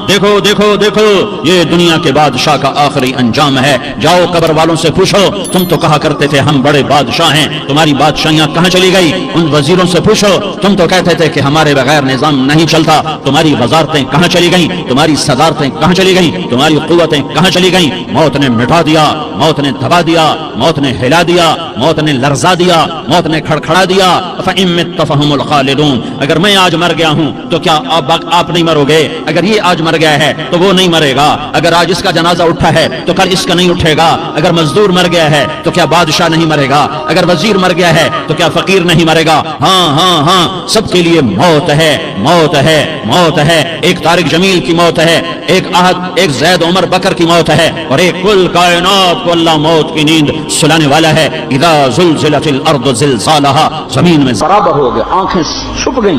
دیکھو دیکھو دیکھو یہ دنیا کے بادشاہ کا آخری انجام ہے. جاؤ قبر والوں سے پوچھو, تم تو کہا کرتے تھے ہم بڑے بادشاہ ہیں, تمہاری بادشاہیاں کہاں چلی گئی؟ ان وزیروں سے پوچھو, تم تو کہتے تھے کہ ہمارے بغیر نظام نہیں چلتا, تمہاری وزارتیں کہاں چلی گئیں؟ تمہاری صدارتیں کہاں چلی گئیں؟ تمہاری قوتیں کہاں چلی گئیں؟ موت نے مٹا دیا, موت نے دبا دیا, موت نے ہلا دیا, موت نے لرزا دیا, موت نے کھڑکھڑا دیا. فَإِن مِتَّ فَهُمُ الْخَالِدُونَ. اگر میں آج مر گیا ہوں تو کیا آپ نہیں مرو گے؟ اگر یہ آج مر گیا ہے تو وہ نہیں مرے گا. اگر آج اس کا جنازہ اٹھا ہے تو کل اس کا نہیں اٹھے گا. اگر مزدور مر گیا ہے تو کیا بادشاہ نہیں مرے گا؟ اگر وزیر مر گیا ہے تو کیا فقیر نہیں مرے گا؟ ہاں ہاں ہاں, سب کے لیے موت ہے, موت ہے, موت ہے. ایک طارق جمیل کی موت ہے, ایک زید عمر بکر کی موت ہے, اور ایک کل کائنات کو اللہ موت کی نیند سلانے والا ہے. اذا زلزلت الارض زلزالها, زمین میں برابر ہو گیا, آنکھیں چھپ گئیں,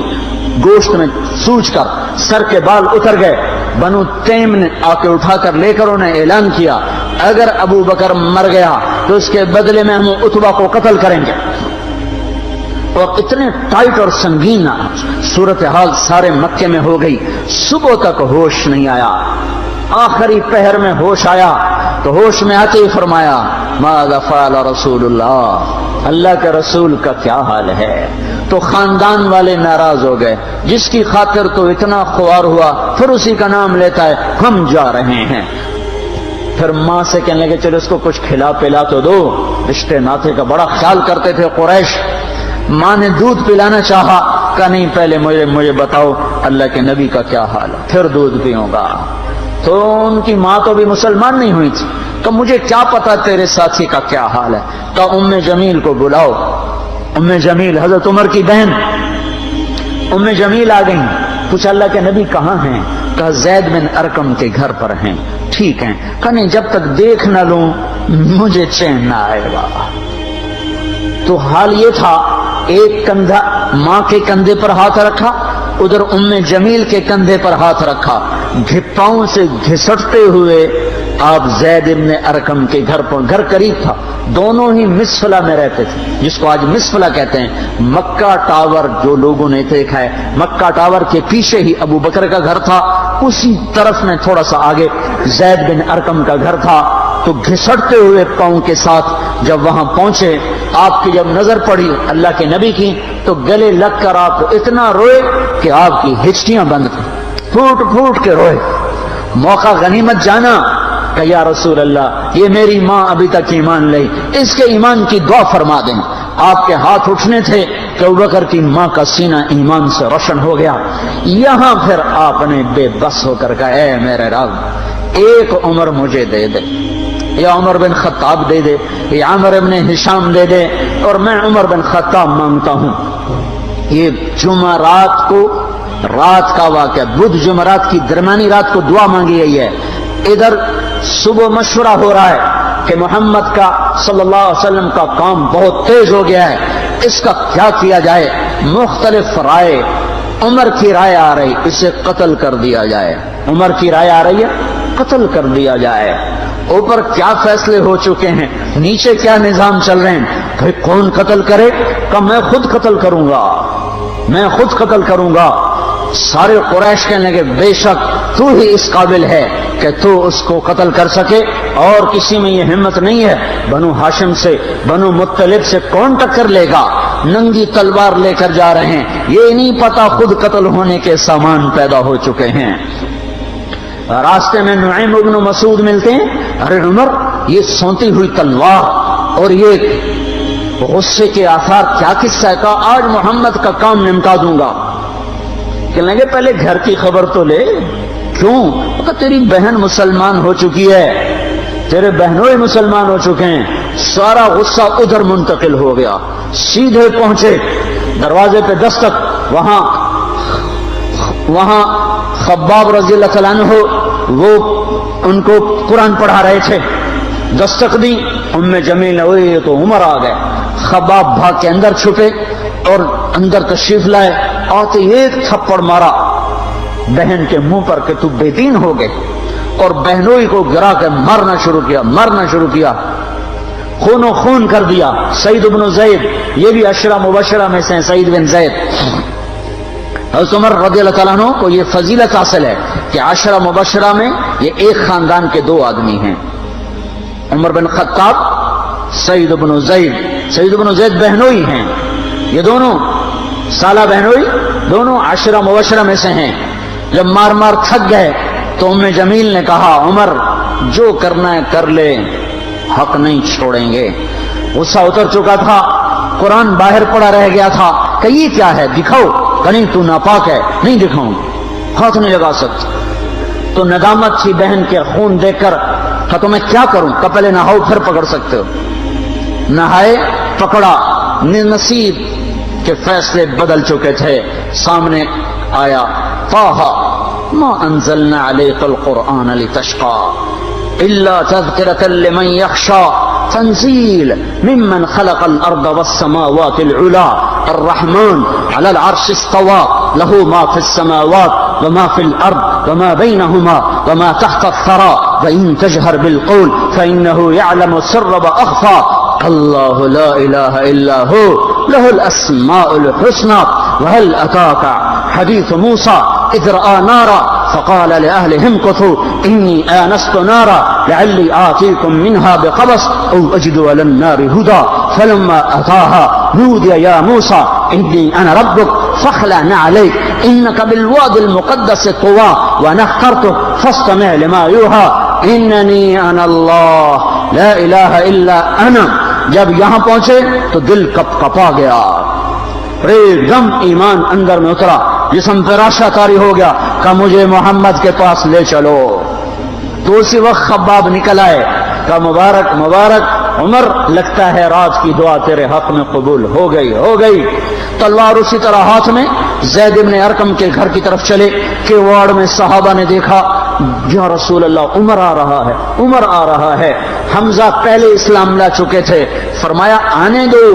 گوشت میں سوج کر سر کے بال اتر گئے. بنو تیم نے آ کے اٹھا کر لے کر انہیں اعلان کیا اگر ابو بکر مر گیا تو اس کے بدلے میں ہم عتبہ کو قتل کریں گے. اور اتنے ٹائٹ اور سنگین صورتحال سارے مکے میں ہو گئی. صبح تک ہوش نہیں آیا, آخری پہر میں ہوش آیا تو ہوش میں آتے ہی فرمایا ماذا فعل رسول اللہ, اللہ کے رسول کا کیا حال ہے. تو خاندان والے ناراض ہو گئے, جس کی خاطر تو اتنا خوار ہوا پھر اسی کا نام لیتا ہے, ہم جا رہے ہیں. پھر ماں سے کہنے لگے چلو اس کو کچھ کھلا پلا تو دو, رشتے ناطے کا بڑا خیال کرتے تھے قریش. ماں نے دودھ پلانا چاہا, کہا نہیں پہلے مجھے بتاؤ اللہ کے نبی کا کیا حال ہے, پھر دودھ پیوں گا. تو ان کی ماں تو بھی مسلمان نہیں ہوئی تھی, تو مجھے کیا پتا تیرے ساتھی کا کیا حال ہے. تو ام جمیل کو بلاؤ. ام جمیل حضرت عمر کی بہن ام جمیل آ گئی. پوچھا اللہ کے نبی کہاں ہیں؟ کہا زید بن ارقم کے گھر پر ہیں. ٹھیک ہیں. کہا نہیں جب تک دیکھ نہ لوں مجھے چین نہ آئے گا. تو حال یہ تھا, ایک کندھا ماں کے کندھے پر ہاتھ رکھا, ادھر ام جمیل کے کندھے پر ہاتھ رکھا, گھپاؤں سے گھسٹتے ہوئے آپ زید ابن ارقم کے گھر پر, گھر قریب تھا, دونوں ہی مسفلہ میں رہتے تھے, جس کو آج مسفلہ کہتے ہیں. مکہ ٹاور جو لوگوں نے دیکھا ہے, مکہ ٹاور کے پیچھے ہی ابو بکر کا گھر تھا, اسی طرف میں تھوڑا سا آگے زید بن ارقم کا گھر تھا. تو گھسٹتے ہوئے پاؤں کے ساتھ جب وہاں پہنچے, آپ کی جب نظر پڑی اللہ کے نبی کی تو گلے لگ کر آپ اتنا روئے کہ آپ کی ہچکیاں بند تھیں, پھوٹ پھوٹ کے روئے. موقع غنیمت جانا کہ یا رسول اللہ یہ میری ماں ابھی تک ایمان لئی, اس کے ایمان کی دعا فرما دیں. آپ کے ہاتھ اٹھنے تھے کہ ابوبکر کی ماں کا سینہ ایمان سے روشن ہو گیا. یہاں پھر آپ نے بے بس ہو کر کہا اے میرے رب, ایک عمر مجھے دے دے, یا عمر بن خطاب دے دے, یا عمر بن ہشام دے دے, اور میں عمر بن خطاب مانگتا ہوں. یہ جمعرات کو رات کا واقعہ, بدھ جمعرات کی درمیانی رات کو دعا مانگی گئی ہے. ادھر صبح مشورہ ہو رہا ہے کہ محمد کا صلی اللہ علیہ وسلم کا کام بہت تیز ہو گیا ہے, اس کا کیا کیا جائے. مختلف رائے, عمر کی رائے آ رہی اسے قتل کر دیا جائے, عمر کی رائے آ رہی ہے قتل کر دیا جائے. اوپر کیا فیصلے ہو چکے ہیں, نیچے کیا نظام چل رہے ہیں, بھائی کون قتل کرے؟ کہ میں خود قتل کروں گا, میں خود قتل کروں گا. سارے قریش کہنے لگے بے شک تو ہی اس قابل ہے کہ تو اس کو قتل کر سکے, اور کسی میں یہ ہمت نہیں ہے. بنو ہاشم سے, بنو مطلب سے کون ٹکر لے گا؟ ننگی تلوار لے کر جا رہے ہیں, یہ نہیں پتا خود قتل ہونے کے سامان پیدا ہو چکے ہیں. راستے میں نعیم بن مسعود ملتے ہیں, ارے عمر یہ سونتی ہوئی تلوار اور یہ غصے کے آثار کیا قصہ ہے؟ کہا آج محمد کا کام نمٹا دوں گا. کہنے لگے پہلے گھر کی خبر تو لے. کیوں؟ کہا تیری بہن مسلمان ہو چکی ہے, تیرے بہنوں ہی مسلمان ہو چکے ہیں. سارا غصہ ادھر منتقل ہو گیا. سیدھے پہنچے دروازے پہ دستک, وہاں خباب رضی اللہ تعالیٰ عنہ وہ ان کو قرآن پڑھا رہے تھے. دستک دی, ام جمیل ہوئی تو عمر آ گئے. خباب بھاگ کے اندر چھپے اور اندر تشریف لائے. آتے ایک تھپڑ مارا بہن کے منہ پر کہ تو بے دین ہو گئے, اور بہنوئی کو گرا کے مرنا شروع کیا, خون و خون کر دیا. سعید بن زید, یہ بھی عشرہ مبشرہ میں سے سعید بن زید, حضرت عمر رضی اللہ تعالیٰ عنہ کو یہ فضیلت حاصل ہے کہ عشرہ مبشرہ میں یہ ایک خاندان کے دو آدمی ہیں، عمر بن خطاب، سعید بن زید۔ سعید بن زید بہنوئی ہیں، یہ دونوں سالہ بہنوئی، دونوں عشرہ مبشرہ میں سے ہیں۔ جب مار مار تھک گئے تو ام جمیل نے کہا عمر جو کرنا ہے کر لے، حق نہیں چھوڑیں گے۔ غصہ اتر چکا تھا، قرآن باہر پڑا رہ گیا تھا کہ یہ کیا ہے، دکھاؤ۔ کہ نہیں تو ناپاک ہے، نہیں دکھاؤں، ہاتھ نہیں لگا سکتا۔ تو ندامت تھی بہن کے خون دیکھ کر کہ تو میں کیا کروں، کہ پہلے نہاؤ پھر پکڑ سکتے ہو۔ نہائے، پکڑا، نصیب کے فیصلے بدل چکے تھے۔ سامنے آیا طٰہ ما انزلنا علیک القرآن لتشقى الا تذکرة لمن یخشى تنزیل ممن خلق الارض والسماوات العلا الرحمن على العرش استوى له ما في السماوات وما في الارض وما بينهما وما تحت الثرى وان تجهر بالقول فانه يعلم السر واخفى الله لا اله الا هو له الاسماء الحسنى وهل اتاك حديث موسى اذ راى نارا فقال لاهلهم امكثوا اني آنست نارا لعلي آتيكم منها بقبس او اجد على النار هدى فلما اتاها نودي يا موسى اني انا ربك فاخلع عليك انك بالواد المقدس طوى وانا اخترتك فاستمع لما يوحى انني انا الله لا اله الا انا۔ جب یہاں پہنچے تو دل کپ کپا گیا، ایک دم ایمان اندر میں اترا، جسم فراشہ طاری ہو گیا کہ مجھے محمد کے پاس لے چلو۔ تو اسی وقت خباب نکل آئے کہ مبارک مبارک عمر، لگتا ہے رات کی دعا تیرے حق میں قبول ہو گئی۔ تلوار اسی طرح ہاتھ میں زید بن ارقم کے گھر کی طرف چلے کہ وارڈ میں صحابہ نے دیکھا یا رسول اللہ عمر آ رہا ہے۔ حمزہ پہلے اسلام لا چکے تھے، فرمایا آنے دو،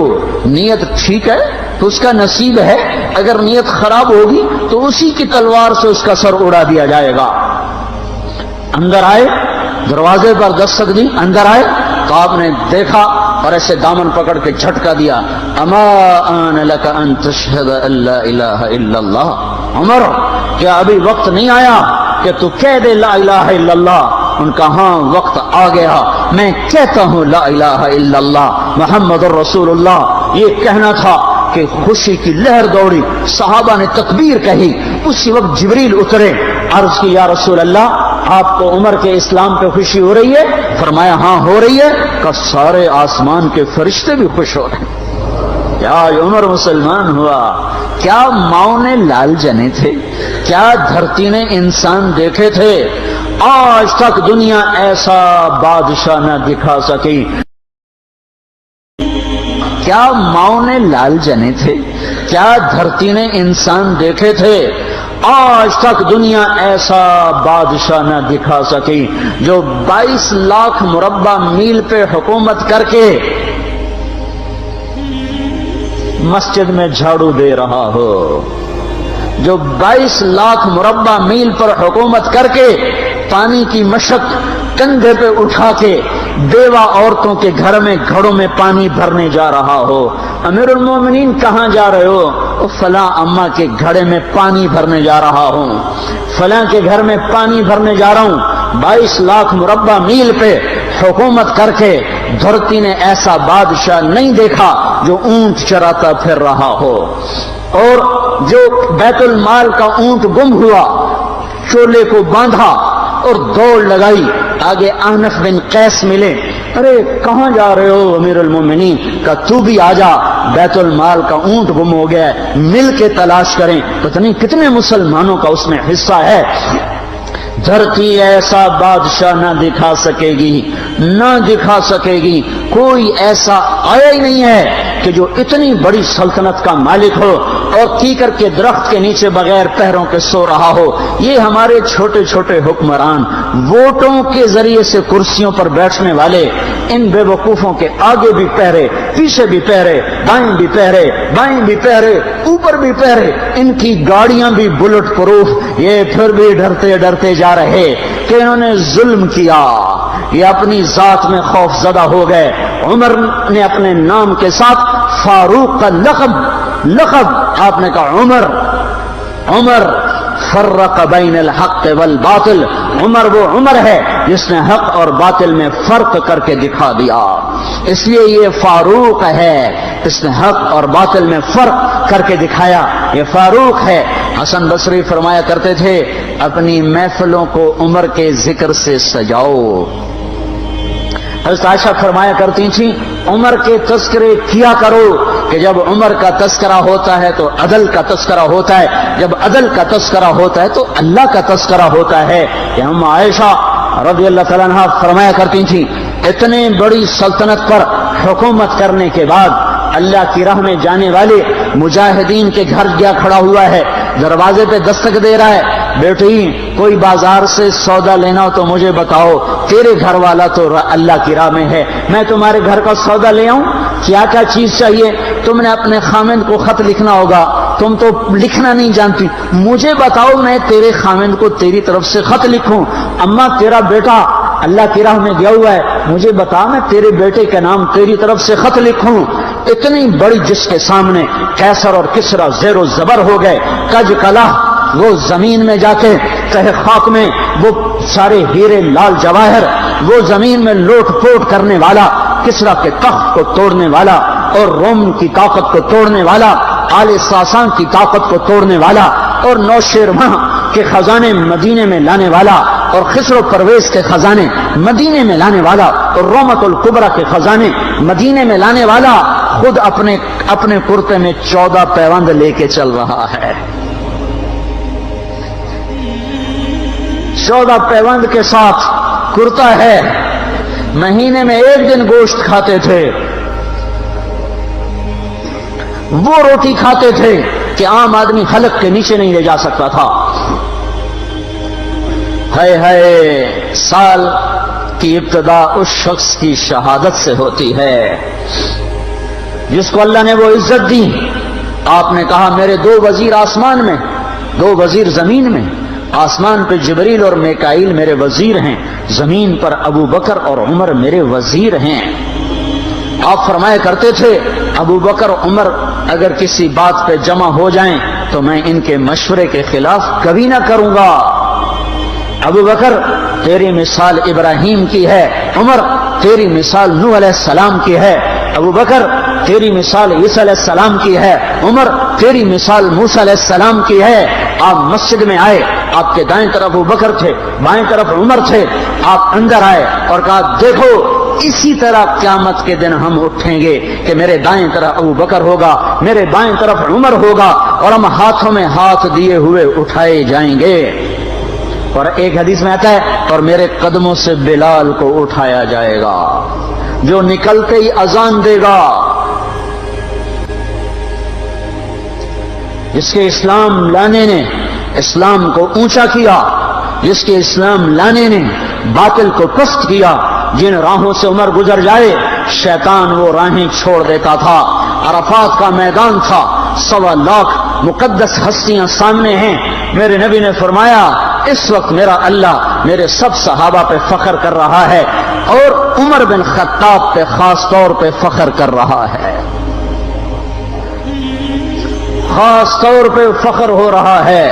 نیت ٹھیک ہے تو اس کا نصیب ہے، اگر نیت خراب ہوگی تو اسی کی تلوار سے اس کا سر اڑا دیا جائے گا۔ اندر آئے، دروازے پر دستک دی، اندر آئے تو آپ نے دیکھا اور ایسے دامن پکڑ کے جھٹکا دیا، اما آن لک ان تشہد ان لا الہ الا اللہ، عمر کیا ابھی وقت نہیں آیا کہ تو کہہ دے لا الہ الا اللہ؟ ان کا ہاں وقت آ گیا، میں کہتا ہوں لا الہ الا اللہ محمد الرسول اللہ۔ یہ کہنا تھا کہ خوشی کی لہر دوڑی، صحابہ نے تکبیر کہی، اسی وقت جبریل اترے، عرض کی یا رسول اللہ آپ کو عمر کے اسلام پہ خوشی ہو رہی ہے؟ فرمایا ہاں ہو رہی ہے، کہ سارے آسمان کے فرشتے بھی خوش ہو رہے ہیں۔ کیا عمر مسلمان ہوا؟ کیا ماؤں نے لال جنے تھے؟ کیا دھرتی نے انسان دیکھے تھے؟ آج تک دنیا ایسا بادشاہ نہ دکھا سکی۔ کیا ماؤں نے لال جنے تھے؟ کیا دھرتی نے انسان دیکھے تھے؟ آج تک دنیا ایسا بادشاہ نہ دکھا سکی جو 22 لاکھ مربع میل پہ حکومت کر کے مسجد میں جھاڑو دے رہا ہو، جو 22 لاکھ مربع میل پر حکومت کر کے پانی کی مشق کندھے پہ اٹھا کے بیوہ عورتوں کے گھر میں گھڑوں میں پانی بھرنے جا رہا ہو۔ امیر المومنین کہاں جا رہے ہو؟ فلاں اماں کے گھڑے میں پانی بھرنے جا رہا ہوں، فلاں کے گھر میں پانی بھرنے جا رہا ہوں۔ 22 لاکھ مربع میل پہ حکومت کر کے دھرتی نے ایسا بادشاہ نہیں دیکھا جو اونٹ چراتا پھر رہا ہو، اور جو بیت المال کا اونٹ گم ہوا، چولے کو باندھا اور دوڑ لگائی، آگے احنف بن قیس ملے، ارے کہاں جا رہے ہو امیر المومنین؟ کہ تو بھی آجا، بیت المال کا اونٹ گم ہو گیا ہے، مل کے تلاش کریں، پتہ نہیں کتنے مسلمانوں کا اس میں حصہ ہے۔ دھرتی ایسا بادشاہ نہ دکھا سکے گی، کوئی ایسا آیا ہی نہیں ہے کہ جو اتنی بڑی سلطنت کا مالک ہو اور کیکر کے درخت کے نیچے بغیر پیروں کے سو رہا ہو۔ یہ ہمارے چھوٹے چھوٹے حکمران، ووٹوں کے ذریعے سے کرسیوں پر بیٹھنے والے، ان بے وقوفوں کے آگے بھی پہرے، پیچھے بھی پہرے، دائیں بھی پہرے، بائیں بھی پہرے، اوپر بھی پہرے، ان کی گاڑیاں بھی بلٹ پروف، یہ پھر بھی ڈرتے ڈرتے جا رہے کہ انہوں نے ظلم کیا، یہ اپنی ذات میں خوف زدہ ہو گئے۔ عمر نے اپنے نام کے ساتھ فاروق کا لقب آپ نے کہا عمر، عمر فرق بین الحق والباطل، عمر وہ عمر ہے جس نے حق اور باطل میں فرق کر کے دکھا دیا، اس لیے یہ فاروق ہے، اس نے حق اور باطل میں فرق کر کے دکھایا، یہ فاروق ہے۔ حسن بصری فرمایا کرتے تھے اپنی محفلوں کو عمر کے ذکر سے سجاؤ۔ حضرت عائشہ فرمایا کرتی تھیں عمر کے تذکرے کیا کرو، کہ جب عمر کا تذکرہ ہوتا ہے تو عدل کا تذکرہ ہوتا ہے، جب عدل کا تذکرہ ہوتا ہے تو اللہ کا تذکرہ ہوتا ہے۔ کہ ہم عائشہ رضی اللہ تعالیٰ عنہ فرمایا کرتی تھیں اتنے بڑی سلطنت پر حکومت کرنے کے بعد اللہ کی راہ میں جانے والے مجاہدین کے گھر گیا کھڑا ہوا ہے، دروازے پہ دستک دے رہا ہے، بیٹی کوئی بازار سے سودا لینا ہو تو مجھے بتاؤ، تیرے گھر والا تو اللہ کی راہ میں ہے، میں تمہارے گھر کا سودا لے آؤں، کیا کیا چیز چاہیے؟ تم نے اپنے خامند کو خط لکھنا ہوگا، تم تو لکھنا نہیں جانتی، مجھے بتاؤ میں تیرے خامند کو تیری طرف سے خط لکھوں۔ اما تیرا بیٹا اللہ کی راہ میں گیا ہوا ہے، مجھے بتا میں تیرے بیٹے کے نام تیری طرف سے خط لکھوں۔ اتنی بڑی جس کے سامنے کیسر اور کسرا زیر و زبر ہو گئے، کج کلا وہ زمین میں جا کے تہ خاک میں وہ سارے ہیرے لال جواہر، وہ زمین میں لوٹ پوٹ کرنے والا، کسرا کے تخت کو توڑنے والا اور روم کی طاقت کو توڑنے والا، آل ساسان کی طاقت کو توڑنے والا اور نوشیروان کے خزانے مدینے میں لانے والا اور خسر و پرویز کے خزانے مدینے میں لانے والا اور رومت الکبرا کے خزانے مدینے میں لانے والا خود اپنے کرتے میں 14 پیوند لے کے چل رہا ہے، 14 پیوند کے ساتھ کرتا ہے، مہینے میں 1 دن گوشت کھاتے تھے، وہ روٹی کھاتے تھے کہ عام آدمی حلق کے نیچے نہیں لے جا سکتا تھا۔ ہے سال کی ابتدا اس شخص کی شہادت سے ہوتی ہے جس کو اللہ نے وہ عزت دی۔ آپ نے کہا میرے 2 وزیر آسمان میں، 2 وزیر زمین میں، آسمان پہ جبریل اور میکائیل میرے وزیر ہیں، زمین پر ابو بکر اور عمر میرے وزیر ہیں۔ آپ فرمایا کرتے تھے ابو بکر عمر اگر کسی بات پہ جمع ہو جائیں تو میں ان کے مشورے کے خلاف کبھی نہ کروں گا۔ ابو بکر تیری مثال ابراہیم کی ہے، عمر تیری مثال نوح علیہ السلام کی ہے، ابو بکر تیری مثال عیسیٰ علیہ السلام کی ہے، عمر تیری مثال موسیٰ علیہ السلام کی ہے۔ آپ مسجد میں آئے، آپ کے دائیں طرف ابو بکر تھے، بائیں طرف عمر تھے، آپ اندر آئے اور کہا دیکھو اسی طرح قیامت کے دن ہم اٹھیں گے کہ میرے دائیں طرف ابو بکر ہوگا، میرے بائیں طرف عمر ہوگا اور ہم ہاتھوں میں ہاتھ دیے ہوئے اٹھائے جائیں گے۔ اور ایک حدیث میں آتا ہے اور میرے قدموں سے بلال کو اٹھایا جائے گا جو نکلتے ہی اذان دے گا۔ جس کے اسلام لانے نے اسلام کو اونچا کیا، جس کے اسلام لانے نے باطل کو پست کیا، جن راہوں سے عمر گزر جائے شیطان وہ راہیں چھوڑ دیتا تھا۔ عرفات کا میدان تھا، 1.25 لاکھ مقدس ہستیاں سامنے ہیں، میرے نبی نے فرمایا اس وقت میرا اللہ میرے سب صحابہ پہ فخر کر رہا ہے اور عمر بن خطاب پہ خاص طور پہ فخر کر رہا ہے، خاص طور پہ فخر ہو رہا ہے،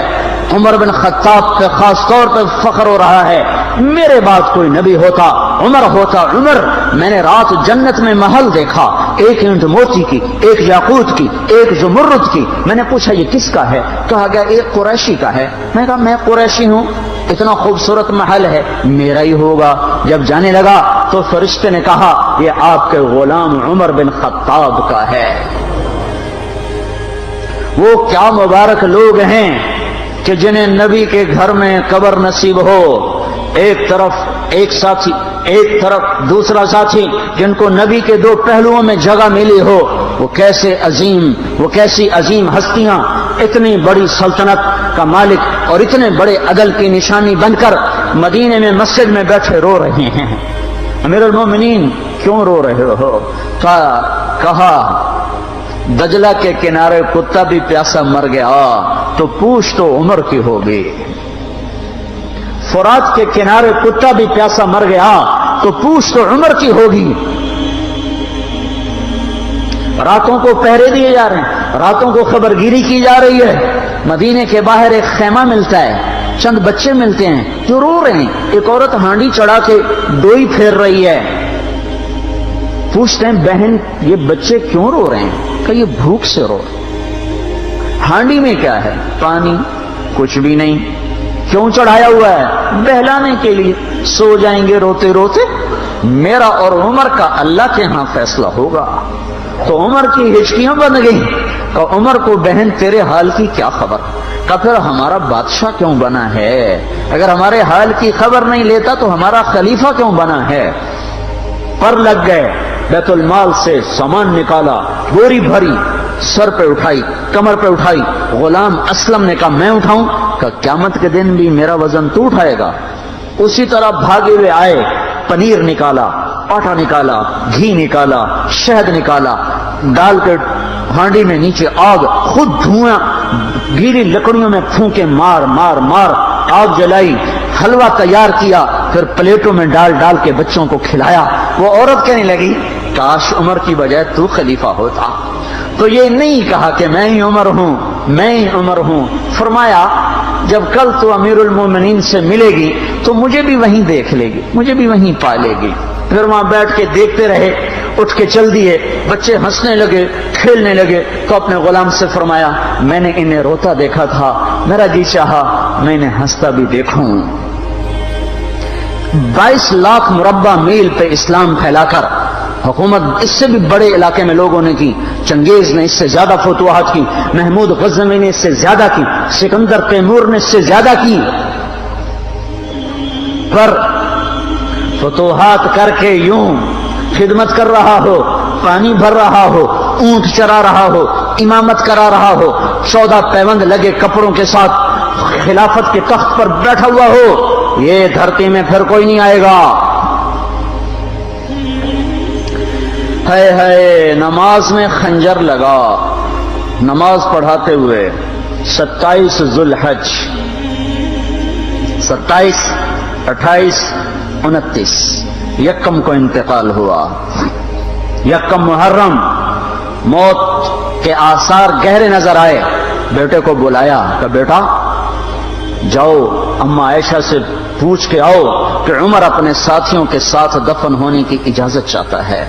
عمر بن خطاب پہ خاص طور پہ فخر ہو رہا ہے۔ میرے بعد کوئی نبی ہوتا عمر ہوتا عمر۔ میں نے رات جنت میں محل دیکھا، 1 اینٹ موتی کی، 1 یاقوت کی، 1 زمرد کی۔ میں نے پوچھا یہ کس کا ہے؟ کہا گیا 1 قریشی کا ہے۔ میں نے کہا میں قریشی ہوں، اتنا خوبصورت محل ہے، میرا ہی ہوگا۔ جب جانے لگا تو فرشتے نے کہا یہ آپ کے غلام عمر بن خطاب کا ہے۔ وہ کیا مبارک لوگ ہیں کہ جنہیں نبی کے گھر میں قبر نصیب ہو، ایک طرف ایک ساتھی، ایک طرف دوسرا ساتھی، جن کو نبی کے 2 پہلوؤں میں جگہ ملی ہو۔ وہ کیسی عظیم ہستیاں اتنی بڑی سلطنت کا مالک اور اتنے بڑے عدل کی نشانی بن کر مدینے میں مسجد میں بیٹھے رو رہے ہیں۔ امیر المومنین کیوں رو رہے ہو؟ کہا دجلہ کے کنارے کتا بھی پیاسا مر گیا تو پوچھ تو عمر کی ہوگی، فرات کے کنارے کتا بھی پیاسا مر گیا تو پوچھ تو عمر کی ہوگی۔ راتوں کو پہرے دیے جا رہے ہیں، راتوں کو خبر گیری کی جا رہی ہے، مدینے کے باہر ایک خیمہ ملتا ہے، چند بچے ملتے ہیں جو رو رہے ہیں، ایک عورت ہانڈی چڑھا کے ڈوئی پھیر رہی ہے، پوچھتے ہیں بہن یہ بچے کیوں رو رہے ہیں؟ کہ یہ بھوک سے رو رہے ہیں۔ ہانڈی میں کیا ہے؟ پانی، کچھ بھی نہیں۔ کیوں چڑھایا ہوا ہے؟ بہلانے کے لیے، سو جائیں گے روتے روتے، میرا اور عمر کا اللہ کے ہاں فیصلہ ہوگا۔ تو عمر کی ہچکیاں بن گئی کہ عمر کو بہن تیرے حال کی کیا خبر؟ کہ پھر ہمارا بادشاہ کیوں بنا ہے؟ اگر ہمارے حال کی خبر نہیں لیتا تو ہمارا خلیفہ کیوں بنا ہے؟ پر لگ گئے، بیت المال سے سامان نکالا، بوری بھری، سر پہ اٹھائی، کمر پہ اٹھائی۔ غلام اسلم نے کہا میں اٹھاؤں؟ کہ قیامت کے دن بھی میرا وزن تو اٹھائے گا۔ اسی طرح بھاگے ہوئے آئے، پنیر نکالا، آٹا نکالا، گھی نکالا، شہد نکالا، ڈال کے ہانڈی میں نیچے آگ، خود دھواں گیلی لکڑیوں میں پھونکے مار مار مار آگ جلائی، حلوہ تیار کیا، پھر پلیٹوں میں ڈال ڈال کے بچوں کو کھلایا۔ وہ عورت کہنے لگی کاش عمر کی بجائے تو خلیفہ ہوتا۔ تو یہ نہیں کہا کہ میں ہی عمر ہوں، میں ہی عمر ہوں۔ فرمایا جب کل تو امیر المومنین سے ملے گی تو مجھے بھی وہیں دیکھ لے گی، مجھے بھی وہیں پا لے گی۔ پھر وہاں بیٹھ کے دیکھتے رہے، اٹھ کے چل دیے، بچے ہنسنے لگے، کھیلنے لگے۔ تو اپنے غلام سے فرمایا میں نے انہیں روتا دیکھا تھا، میرا جی چاہا میں انہیں ہنستا بھی دیکھوں۔ 22 لاکھ مربع میل پہ اسلام پھیلا کر حکومت اس سے بھی بڑے علاقے میں لوگوں نے کی، چنگیز نے اس سے زیادہ فتوحات کی، محمود غزنوی نے اس سے زیادہ کی، سکندر تیمور نے اس سے زیادہ کی، پر فتوحات کر کے یوں خدمت کر رہا ہو، پانی بھر رہا ہو، اونٹ چرا رہا ہو، امامت کرا رہا ہو، 14 پیوند لگے کپڑوں کے ساتھ خلافت کے تخت پر بیٹھا ہوا ہو، یہ دھرتی میں پھر کوئی نہیں آئے گا۔ ہے نماز میں خنجر لگا، نماز پڑھاتے ہوئے 27 ذوالحج، 27، 28، 29 یکم کو انتقال ہوا۔ یکم محرم موت کے آثار گہرے نظر آئے، بیٹے کو بلایا کہ بیٹا جاؤ اما عائشہ سے پوچھ کے آؤ کہ عمر اپنے ساتھیوں کے ساتھ دفن ہونے کی اجازت چاہتا ہے۔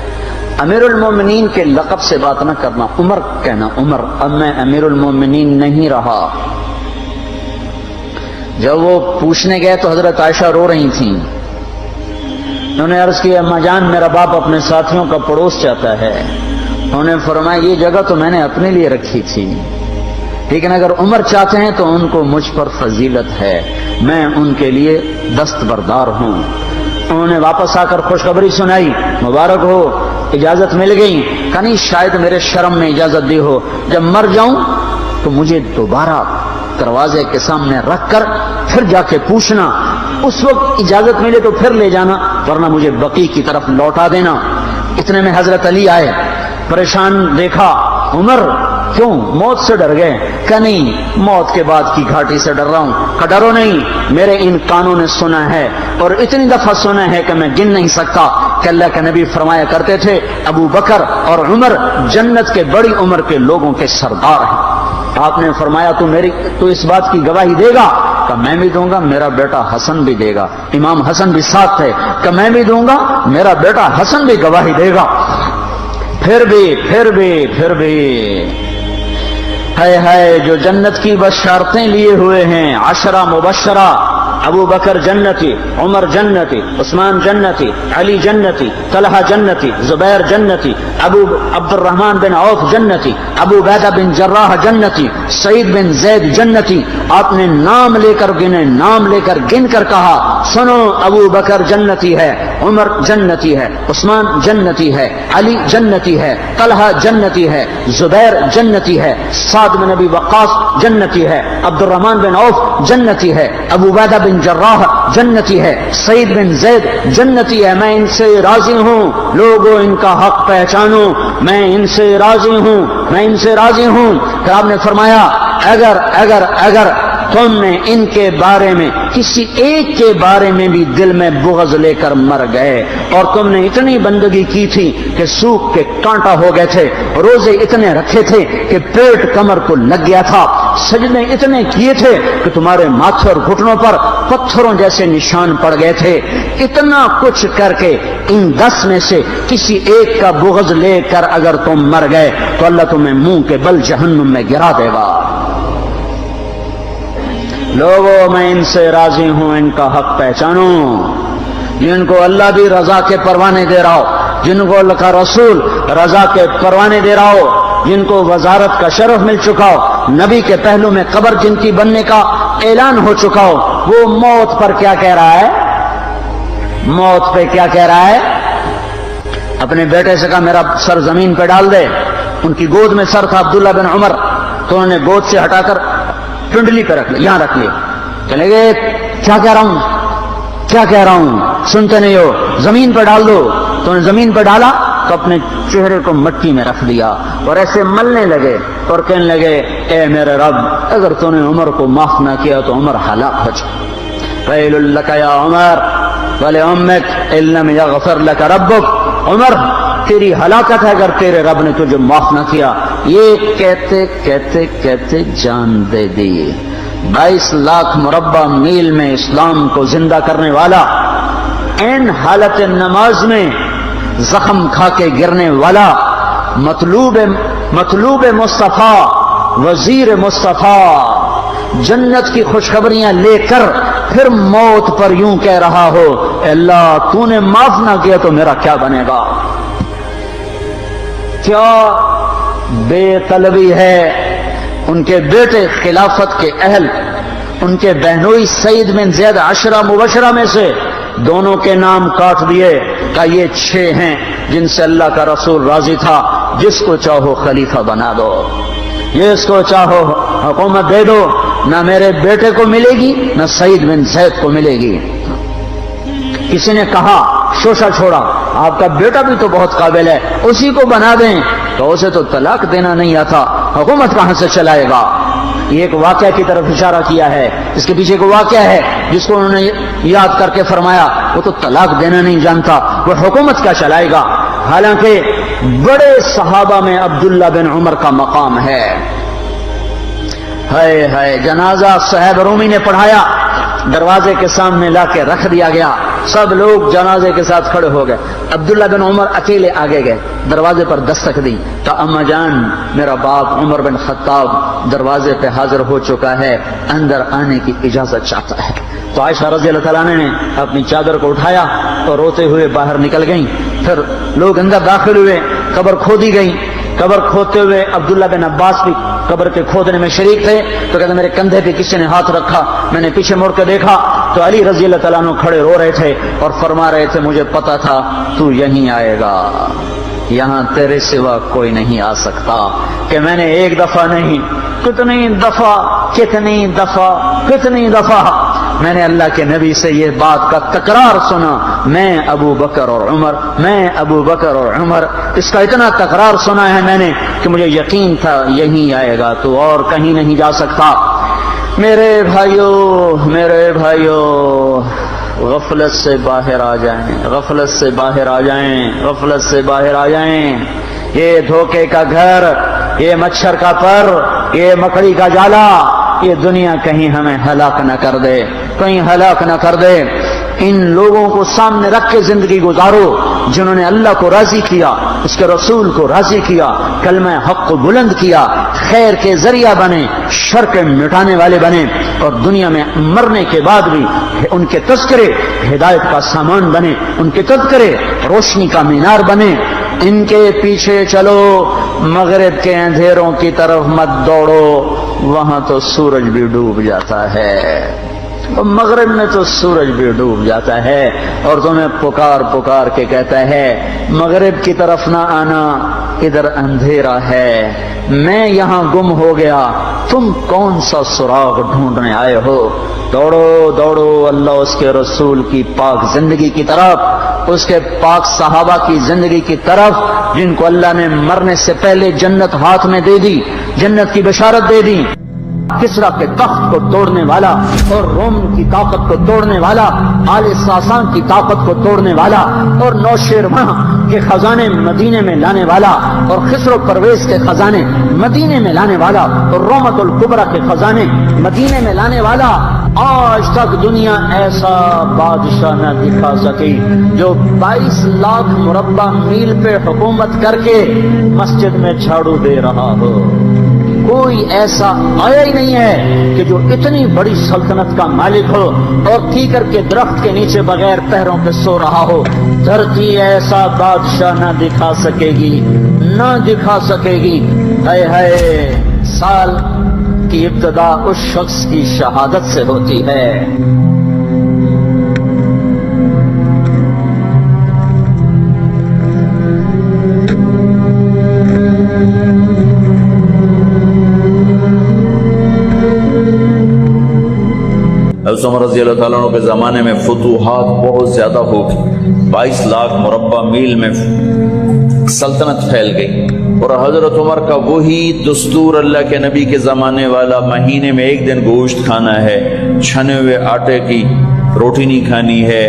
امیر المومنین کے لقب سے بات نہ کرنا، عمر کہنا، عمر اب میں امیر المومنین نہیں رہا۔ جب وہ پوچھنے گئے تو حضرت عائشہ رو رہی تھیں، انہوں نے عرض کی اما جان میرا باپ اپنے ساتھیوں کا پڑوس چاہتا ہے۔ انہوں نے فرمایا یہ جگہ تو میں نے اپنے لیے رکھی تھی، لیکن اگر عمر چاہتے ہیں تو ان کو مجھ پر فضیلت ہے، میں ان کے لیے دستبردار ہوں۔ انہوں نے واپس آ کر خوشخبری سنائی، مبارک ہو اجازت مل گئی۔ کہ نہیں شاید میرے شرم میں اجازت دی ہو، جب مر جاؤں تو مجھے دوبارہ دروازے کے سامنے رکھ کر پھر جا کے پوچھنا، اس وقت اجازت ملے تو پھر لے جانا، ورنہ مجھے بقی کی طرف لوٹا دینا۔ اتنے میں حضرت علی آئے، پریشان دیکھا، عمر کیوں موت سے ڈر گئے؟ کہ نہیں موت کے بعد کی گھاٹی سے ڈر رہا ہوں۔ کہ ڈرو نہیں، میرے ان کانوں نے سنا ہے اور اتنی دفعہ سنا ہے کہ میں گن نہیں سکتا کہ اللہ کے نبی فرمایا کرتے تھے ابو بکر اور عمر جنت کے بڑی عمر کے لوگوں کے سردار ہیں۔ آپ نے فرمایا تو اس بات کی گواہی دے گا؟ کہ میں بھی دوں گا، میرا بیٹا حسن بھی دے گا۔ امام حسن بھی ساتھ تھے، کہ میں بھی دوں گا، میرا بیٹا حسن بھی گواہی دے گا۔ پھر بھی ہے جو جنت کی بشارتیں لیے ہوئے ہیں، 10 مبشرہ، ابو بکر جنتی، عمر جنتی، عثمان جنتی، علی جنتی، طلحہ جنتی، زبیر جنتی، ابو عبد الرحمن بن عوف جنتی، ابو عبیدہ بن جراح جنتی، سعید بن زید جنتی۔ آپ نے نام لے کر گنے، نام لے کر گن کر کہا سنو ابو بکر جنتی ہے، عمر جنتی ہے، عثمان جنتی ہے، علی جنتی ہے، طلحہ جنتی ہے، زبیر جنتی ہے، سعد بن ابی وقاص جنتی ہے، عبد الرحمن بن عوف جنتی ہے، ابو عبیدہ بن جراح جنتی ہے، سعید بن زید جنتی ہے۔ میں ان سے راضی ہوں، لوگوں ان کا حق پہچانو، میں ان سے راضی ہوں، میں ان سے راضی ہوں۔ کہ آپ نے فرمایا اگر تم نے ان کے بارے میں کسی ایک کے بارے میں بھی دل میں بغض لے کر مر گئے، اور تم نے اتنی بندگی کی تھی کہ سوکھ کے کانٹا ہو گئے تھے، روزے اتنے رکھے تھے کہ پیٹ کمر کو لگ گیا تھا، سجدے اتنے کیے تھے کہ تمہارے ماتھے اور گھٹنوں پر پتھروں جیسے نشان پڑ گئے تھے. اتنا کچھ کر کے ان 10 میں سے کسی ایک کا بغض لے کر اگر تم مر گئے تو اللہ تمہیں منہ کے بل جہنم میں گرا دے گا. لوگوں میں ان سے راضی ہوں, ان کا حق پہچانو. جن کو اللہ بھی رضا کے پروانے دے رہا ہو, جن کو اللہ کا رسول رضا کے پروانے دے رہا ہو, جن کو وزارت کا شرف مل چکا ہو, نبی کے پہلو میں قبر جن کی بننے کا اعلان ہو چکا ہو, وہ موت پر کیا کہہ رہا ہے؟ موت پہ کیا کہہ رہا ہے؟ اپنے بیٹے سے کہا میرا سر زمین پہ ڈال دے. ان کی گود میں سر تھا عبداللہ بن عمر, تو انہوں نے گود سے ہٹا کر پنڈلی پہ رکھ لیا, یہاں رکھ لیا. چلے گئے, کیا کہہ رہا ہوں, کیا کہہ رہا ہوں, سنتے نہیں ہو, زمین پہ ڈال دو. تو انہیں زمین پہ ڈالا تو اپنے چہرے کو مٹی میں رکھ دیا اور ایسے ملنے لگے اور کہنے لگے اے میرے رب, اگر تو نے عمر کو معاف نہ کیا تو عمر ہلاک ہو جائے. ویل لک یا عمر ولامک ان لم یغفر لک ربک. عمر تیری ہلاکت ہے اگر تیرے رب نے تجھے معاف نہ کیا. یہ کہتے کہتے کہتے جان دے دی. 22 لاکھ مربع میل میں اسلام کو زندہ کرنے والا, این حالت نماز میں زخم کھا کے گرنے والا, مطلوب مصطفیٰ, وزیر مصطفیٰ, جنت کی خوشخبریاں لے کر پھر موت پر یوں کہہ رہا ہو اے اللہ تو نے معاف نہ کیا تو میرا کیا بنے گا. کیا بے طلبی ہے. ان کے بیٹے خلافت کے اہل, ان کے بہنوئی سعید بن زید 10 مبشرہ میں سے دونوں کے نام کاٹ دیے کہ یہ 6 ہیں جن سے اللہ کا رسول راضی تھا, جس کو چاہو خلیفہ بنا دو, جس کو چاہو حکومت دے دو, نہ میرے بیٹے کو ملے گی نہ سعید بن زید کو ملے گی. کسی نے کہا شوشہ چھوڑا, آپ کا بیٹا بھی تو بہت قابل ہے, اسی کو بنا دیں. تو اسے تو طلاق دینا نہیں آتا, حکومت کہاں سے چلائے گا. یہ ایک واقعہ کی طرف اشارہ کیا ہے. اس کے پیچھے ایک واقعہ ہے جس کو انہوں نے یاد کر کے فرمایا وہ تو طلاق دینا نہیں جانتا, وہ حکومت کیا چلائے گا. حالانکہ بڑے صحابہ میں عبداللہ بن عمر کا مقام ہے. ہے جنازہ صہیب رومی نے پڑھایا, دروازے کے سامنے لا کے رکھ دیا گیا, سب لوگ جنازے کے ساتھ کھڑے ہو گئے. عبداللہ بن عمر اکیلے آگے گئے, دروازے پر دستک دی تو اما جان میرا باپ عمر بن خطاب دروازے پہ حاضر ہو چکا ہے, اندر آنے کی اجازت چاہتا ہے. تو عائشہ رضی اللہ تعالیٰ نے اپنی چادر کو اٹھایا اور روتے ہوئے باہر نکل گئیں. پھر لوگ اندر داخل ہوئے, قبر کھودی گئی. قبر کھودتے ہوئے عبداللہ بن عباس بھی قبر کے کھودنے میں شریک تھے. تو کہتے میرے کندھے پہ کسی نے ہاتھ رکھا, میں نے پیچھے مڑ کے دیکھا تو علی رضی اللہ تعالیٰ عنہ کھڑے رو رہے تھے اور فرما رہے تھے مجھے پتا تھا تو یہیں آئے گا, یہاں تیرے سوا کوئی نہیں آ سکتا. کہ میں نے ایک دفعہ نہیں کتنی دفعہ میں نے اللہ کے نبی سے یہ بات کا تکرار سنا, میں ابو بکر اور عمر, اس کا اتنا تکرار سنا ہے میں نے کہ مجھے یقین تھا یہیں آئے گا, تو اور کہیں نہیں جا سکتا. میرے بھائیوں غفلت سے باہر آ جائیں. یہ دھوکے کا گھر, یہ مچھر کا پر, یہ مکڑی کا جالا, یہ دنیا کہیں ہمیں ہلاک نہ کر دے. ان لوگوں کو سامنے رکھ کے زندگی گزارو جنہوں نے اللہ کو راضی کیا, اس کے رسول کو راضی کیا, کلمہ حق کو بلند کیا, خیر کے ذریعہ بنے, شر کے مٹانے والے بنے, اور دنیا میں مرنے کے بعد بھی ان کے تذکرے ہدایت کا سامان بنے, ان کے تذکرے روشنی کا مینار بنے. ان کے پیچھے چلو, مغرب کے اندھیروں کی طرف مت دوڑو, وہاں تو سورج بھی ڈوب جاتا ہے, مغرب میں تو سورج بھی ڈوب جاتا ہے, اور تمہیں پکار کے کہتا ہے مغرب کی طرف نہ آنا, ادھر اندھیرا ہے, میں یہاں گم ہو گیا, تم کون سا سراغ ڈھونڈنے آئے ہو. دوڑو اللہ اس کے رسول کی پاک زندگی کی طرف, اس کے پاک صحابہ کی زندگی کی طرف, جن کو اللہ نے مرنے سے پہلے جنت ہاتھ میں دے دی, جنت کی بشارت دے دی. کسرا کے تخت کو توڑنے والا اور روم کی طاقت کو توڑنے والا, آل ساسان کی طاقت کو توڑنے والا, اور نوشیروان کے خزانے مدینے میں لانے والا اور خسر و پرویز کے خزانے مدینے میں لانے والا اور رحمت الکبریٰ کے خزانے مدینے میں لانے والا، آج تک دنیا ایسا بادشاہ نہ دکھا سکی جو 22 لاکھ مربع میل پہ حکومت کر کے مسجد میں جھاڑو دے رہا ہو۔ کوئی ایسا آیا ہی نہیں ہے کہ جو اتنی بڑی سلطنت کا مالک ہو اور کیکر کے درخت کے نیچے بغیر پیروں پہ سو رہا ہو۔ دھرتی ایسا بادشاہ نہ دکھا سکے گی، نہ دکھا سکے گی۔ ہائے ہائے، سال کی ابتدا اس شخص کی شہادت سے ہوتی ہے۔ حضرت عمر رضی اللہ تعالیٰ عنہ کے زمانے میں فتوحات بہت زیادہ ہو گئی، 22 لاکھ مربع میل میں سلطنت پھیل گئی، اور حضرت عمر کا وہی دستور اللہ کے نبی کے زمانے والا، مہینے میں 1 دن گوشت کھانا ہے، چھنے ہوئے آٹے کی روٹی نہیں کھانی ہے،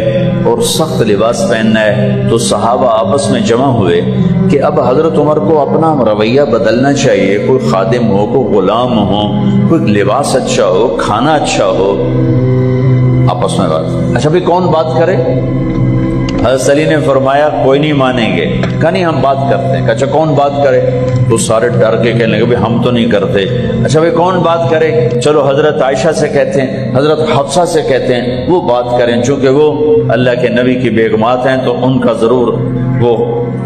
اور سخت لباس پہننا ہے۔ تو صحابہ آپس میں جمع ہوئے کہ اب حضرت عمر کو اپنا رویہ بدلنا چاہیے، کوئی خادم ہو، کوئی غلام ہو، کوئی لباس اچھا ہو، کھانا اچھا ہو۔ آپس میں بات، اچھا بھی کون بات کرے؟ حضرت علی نے فرمایا کوئی نہیں مانیں گے، کہا نہیں ہم بات کرتے ہیں۔ اچھا کون بات کرے؟ تو سارے ڈر کے کہنے لگے ہم تو نہیں کرتے۔ اچھا بھائی کون بات کرے؟ چلو حضرت عائشہ سے کہتے ہیں، حضرت حفصہ سے کہتے ہیں وہ بات کریں، چونکہ وہ اللہ کے نبی کی بیگمات ہیں تو ان کا ضرور وہ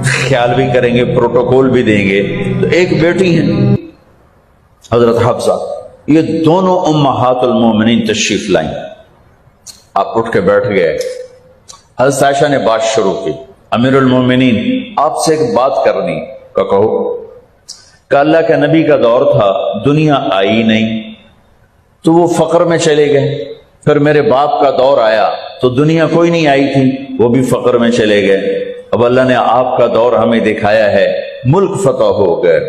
خیال بھی کریں گے، پروٹوکول بھی دیں گے۔ تو ایک بیٹی ہیں حضرت حفصہ، یہ دونوں امہات المومنین تشریف لائیں۔ آپ اٹھ کے بیٹھ گئے، حضرت عائشہ نے بات شروع کی، امیر المومنین آپ سے ایک بات کرنی، کہو۔ کہ اللہ کے نبی کا دور تھا، دنیا آئی نہیں تو وہ فقر میں چلے گئے، پھر میرے باپ کا دور آیا تو دنیا کوئی نہیں آئی تھی، وہ بھی فقر میں چلے گئے۔ اب اللہ نے آپ کا دور ہمیں دکھایا ہے، ملک فتح ہو گئے،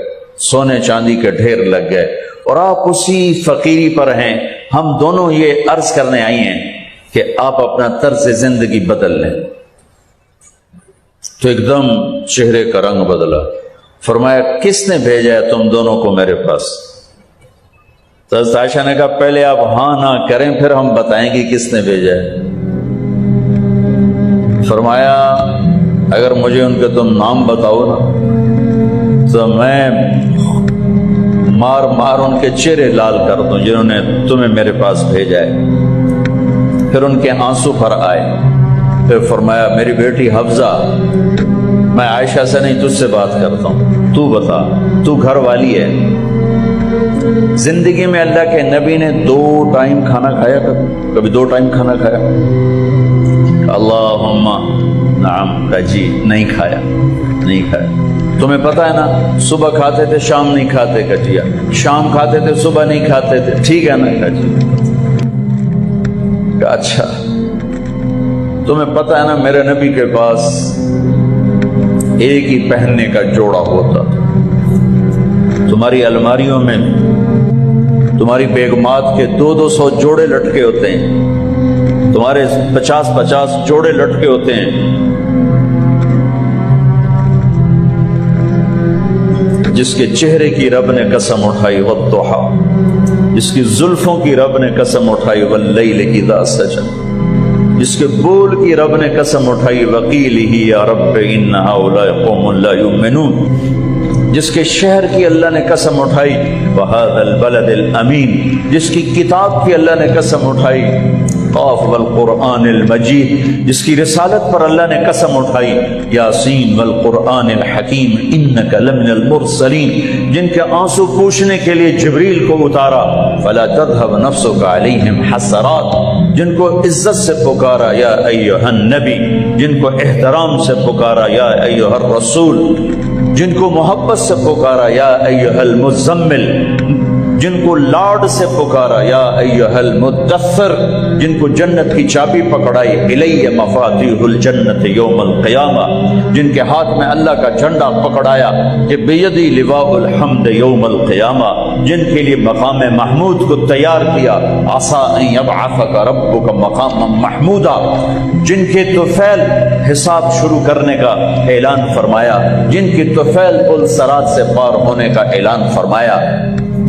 سونے چاندی کے ڈھیر لگ گئے، اور آپ اسی فقیری پر ہیں۔ ہم دونوں یہ عرض کرنے آئی ہیں کہ آپ اپنا طرز زندگی بدل لیں۔ تو ایک دم چہرے کا رنگ بدلا، فرمایا کس نے بھیجا ہے تم دونوں کو میرے پاس؟ تو حضرت عائشہ نے کہا پہلے آپ ہاں نہ کریں پھر ہم بتائیں گے کس نے بھیجا ہے۔ فرمایا اگر مجھے ان کے تم نام بتاؤ نا تو میں مار مار ان کے چہرے لال کر دوں جنہوں نے تمہیں میرے پاس بھیجا ہے۔ پھر ان کے آنسو بھر آئے، پھر فرمایا میری بیٹی حفصہ میں عائشہ سے نہیں تجھ سے بات کرتا ہوں، تو بتا، تو گھر والی ہے۔ زندگی میں اللہ کے نبی نے 2 ٹائم کھانا کھایا؟ کبھی 2 ٹائم کھانا کھایا؟ اللہم نعم، کہا جی نہیں کھایا، نہیں کھایا۔ تمہیں پتہ ہے نا صبح کھاتے تھے شام نہیں کھاتے، کہا جی شام کھاتے تھے صبح نہیں کھاتے تھے، ٹھیک ہے نا، کہا جی کہا اچھا تمہیں پتہ ہے نا میرے نبی کے پاس ایک ہی پہننے کا جوڑا ہوتا تھا، تمہاری الماریوں میں تمہاری بیگمات کے 200 جوڑے لٹکے ہوتے ہیں، تمہارے 50 جوڑے لٹکے ہوتے ہیں۔ جس کے چہرے کی رب نے قسم اٹھائی والضحی، جس کی زلفوں کی رب نے قسم اٹھائی واللیل اذا سجى، جس کے بول کی رب نے قسم اٹھائی وقیلہ یا رب ان ہؤلاء قوم لا یؤمنون، جس کے شہر کی اللہ نے قسم اٹھائی وہذا البلد الامین، جس کی کتاب کی اللہ نے قسم اٹھائی قاف والقرآن المجید، جس کی رسالت پر اللہ نے قسم اٹھائی یاسین والقرآن الحکیم انک لمن المرسلین، جن کے آنسو پوچھنے کے لیے جبریل کو اتارا فلا تذهب نفسك علیہم حسرات، جن کو عزت سے پکارا یا ایھا النبی، جن کو احترام سے پکارا یا ایھا الرسول، جن کو محبت سے پکارا یا ایھا المزمل، جن کو لاڈ سے پکارا یا ایھا المدثر، جن کو جنت کی چابی پکڑائی الی مفاتیح الجنت یوم القیامہ، جن کے ہاتھ میں اللہ کا جھنڈا پکڑایا کہ بیدی لواء الحمد یوم القیامہ، جن کے لیے مقام محمود کو تیار کیا عسیٰ ان یبعثک ربک مقاما محمودا، جن کے طفیل حساب شروع کرنے کا اعلان فرمایا، جن کی طفیل پل صراط سے پار ہونے کا اعلان فرمایا،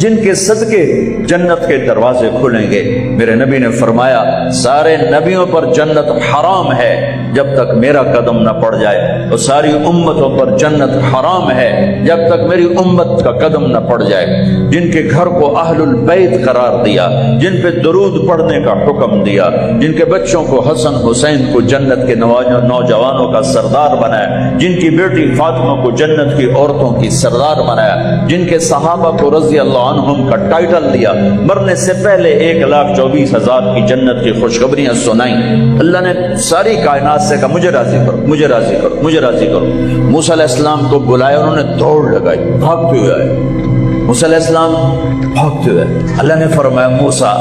جن کے صدقے جنت کے دروازے کھلیں گے۔ میرے نبی نے فرمایا سارے نبیوں پر جنت حرام ہے جب تک میرا قدم نہ پڑ جائے، اور ساری امتوں پر جنت حرام ہے جب تک میری امت کا قدم نہ پڑ جائے۔ جن کے گھر کو اہل البیت قرار دیا، جن پہ درود پڑھنے کا حکم دیا، جن کے بچوں کو حسن حسین کو جنت کے نوجوانوں کا سردار بنایا، جن کی بیٹی فاطمہ کو جنت کی عورتوں کی سردار بنایا، جن کے صحابہ کو رضی اللہ عنہم کا ٹائٹل دیا، مرنے سے پہلے 1,24,000 کی جنت کی خوشخبریاں سنائیں۔ اللہ نے ساری کائنات سے کہا مجھے راضی کرو، مجھے راضی کرو، مجھے راضی کرو۔ موسیٰ علیہ السلام کو بلایا، انہوں نے دوڑ لگائی، بھاگتے ہوئے آئے۔ موسیٰ علیہ السلام بھاگتے ہوئے، اللہ نے فرمایا موسیٰ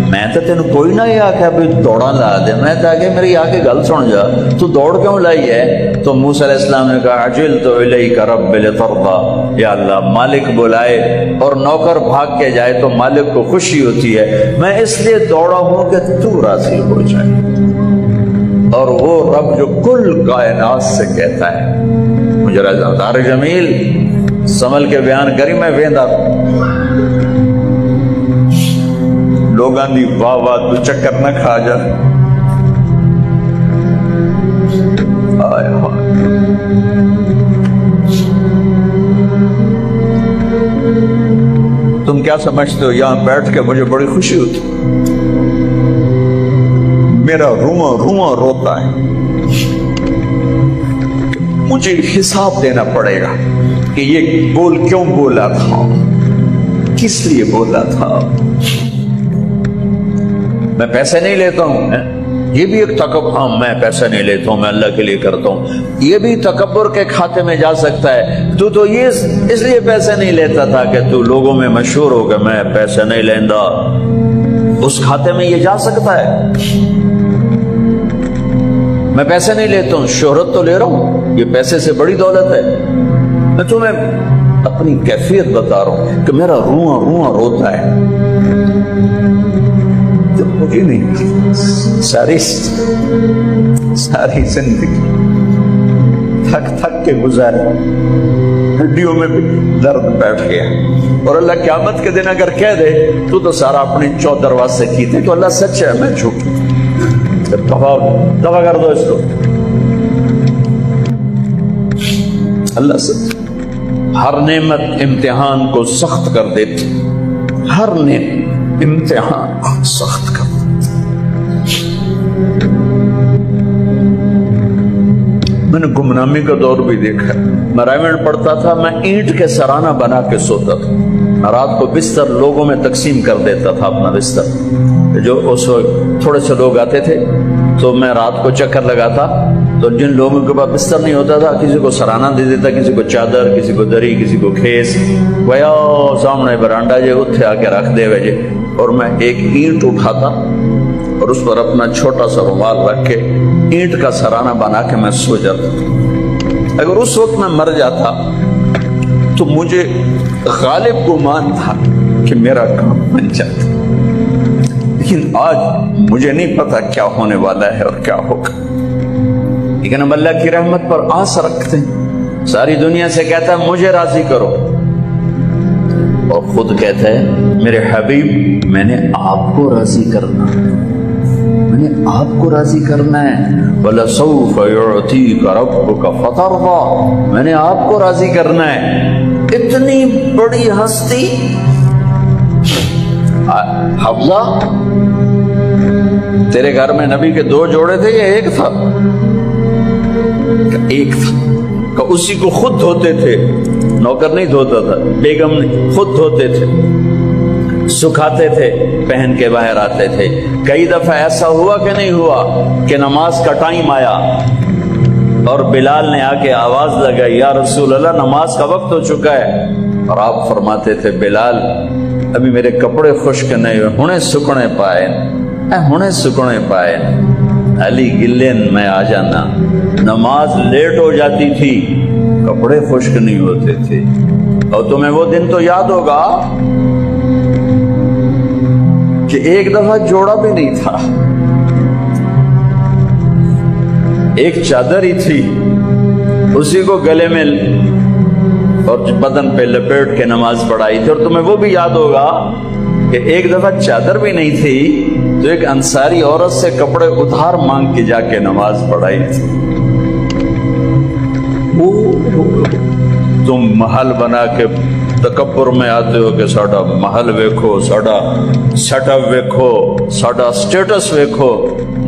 میں تو تین کوئی نہ یہ آکھا بھی دوڑا لا دے، میں تاکہ میری آگے گل سن جا، تو دوڑ کیوں لائی ہے؟ تو موسیٰ علیہ السلام نے کہا عجلت الیک رب لترضی، یا اللہ مالک بلائے اور نوکر بھاگ کے جائے تو مالک کو خوشی ہوتی ہے، میں اس لیے دوڑا ہوں کہ تو راضی ہو جائے۔ اور وہ رب جو کل کائنات سے کہتا ہے مجھے راضی، دار جمیل سمل کے بیان کری میں ویندا لوگاں دی واہ واہ تو چکر نہ کھا جا۔ آئے تم کیا سمجھتے ہو یہاں بیٹھ کے مجھے بڑی خوشی ہوتی، میرا رواں رواں روتا ہے، مجھے حساب دینا پڑے گا کہ یہ بول کیوں بولا تھا، کس لیے بولا تھا۔ میں پیسے نہیں لیتا ہوں، یہ بھی ایک تکبر، ہاں میں پیسے نہیں لیتا ہوں، میں اللہ کے لیے کرتا ہوں، یہ بھی تکبر کے کھاتے میں جا سکتا ہے۔ تو یہ اس لیے پیسے نہیں لیتا تھا کہ تو لوگوں میں مشہور ہو کہ میں پیسے نہیں لینا، اس کھاتے میں یہ جا سکتا ہے۔ میں پیسے نہیں لیتا ہوں، شہرت تو لے رہا ہوں، یہ پیسے سے بڑی دولت ہے۔ میں تمہیں اپنی کیفیت بتا رہا ہوں کہ میرا رواں رواں روتا ہے، تو مجھے نہیں ساری زندگی تھک تھک کے گزارے، ہڈیوں میں بھی درد بیٹھ گیا، اور اللہ قیامت کے دن اگر کہہ دے تو سارا اپنے چودرواز سے کیتے تو اللہ سچ ہے میں جھوٹ، دفع کر دو اس کو۔ اللہ سچ، ہر نعمت امتحان کو سخت کر دیتی، ہر نعمت امتحان کو سخت کر دیتی۔ میں نے گمنامی کا دور بھی دیکھا، میں رائمنڈ پڑھتا تھا، میں اینٹ کے سرانہ بنا کے سوتا تھا، رات کو بستر لوگوں میں تقسیم کر دیتا تھا اپنا بستر، جو اس وقت تھوڑے سے لوگ آتے تھے تو میں رات کو چکر لگاتا، تو جن لوگوں کے پاس بستر نہیں ہوتا تھا کسی کو سرانہ دے دیتا، کسی کو چادر، کسی کو دری، کسی کو کھیس، ویا سامنے برانڈا جے اتھے آ کے رکھ دے وجے، اور میں ایک اینٹ اٹھاتا اور اس پر اپنا چھوٹا سا رومال رکھ کے اینٹ کا سرانہ بنا کے میں سو جاتا تھا۔ اگر اس وقت میں مر جاتا تو مجھے غالب گمان تھا کہ میرا کام بن جاتا، لیکن آج مجھے نہیں پتا کیا ہونے والا ہے اور کیا ہوگا، لیکن ہم اللہ کی رحمت پر آس رکھتے ہیں۔ ساری دنیا سے کہتا ہے مجھے راضی کرو، اور خود کہتا ہے میرے حبیب میں نے آپ کو راضی کرنا، میں نے آپ کو راضی کرنا ہے، وَلَسَوْفَ يُعْتِيكَ رَبُّكَ فَتَرْضَىٰ، میں نے آپ کو راضی کرنا ہے۔ اتنی بڑی ہستی حفظہ، تیرے گھر میں نبی کے 2 جوڑے تھے یا ایک تھا؟ ایک تھا، کہ اسی کو خود دھوتے تھے، نوکر نہیں دھوتا تھا، بیگم نہیں، خود دھوتے تھے، سکھاتے تھے، پہن کے باہر آتے تھے۔ کئی دفعہ ایسا ہوا کہ نہیں ہوا کہ نماز کا ٹائم آیا اور بلال نے آ کے آواز لگائی یا رسول اللہ نماز کا وقت ہو چکا ہے، اور آپ فرماتے تھے بلال ابھی میرے کپڑے خشک نہیں ہوئے، ہنے سکنے پائے، ہنے سکنے پائے، علی گلین میں آ جانا۔ نماز لیٹ ہو جاتی تھی، کپڑے خشک نہیں ہوتے تھے، اور تمہیں وہ دن تو یاد ہوگا کہ ایک دفعہ جوڑا بھی نہیں تھا، ایک چادر ہی تھی، اسی کو گلے میں اور بدن پہ لپیٹ کے نماز پڑھائی تھی. اور تمہیں وہ بھی یاد ہوگا کہ ایک دفعہ چادر بھی نہیں تھی تو ایک انصاری عورت سے کپڑے ادھار مانگ کے جا کے نماز پڑھائی تھی. تم محل بنا کے تکبر میں آتے ہو کہ ساڈا محل ویکھو، ساڈا سیٹ اپ ویکھو، ساڈا سٹیٹس ویکھو.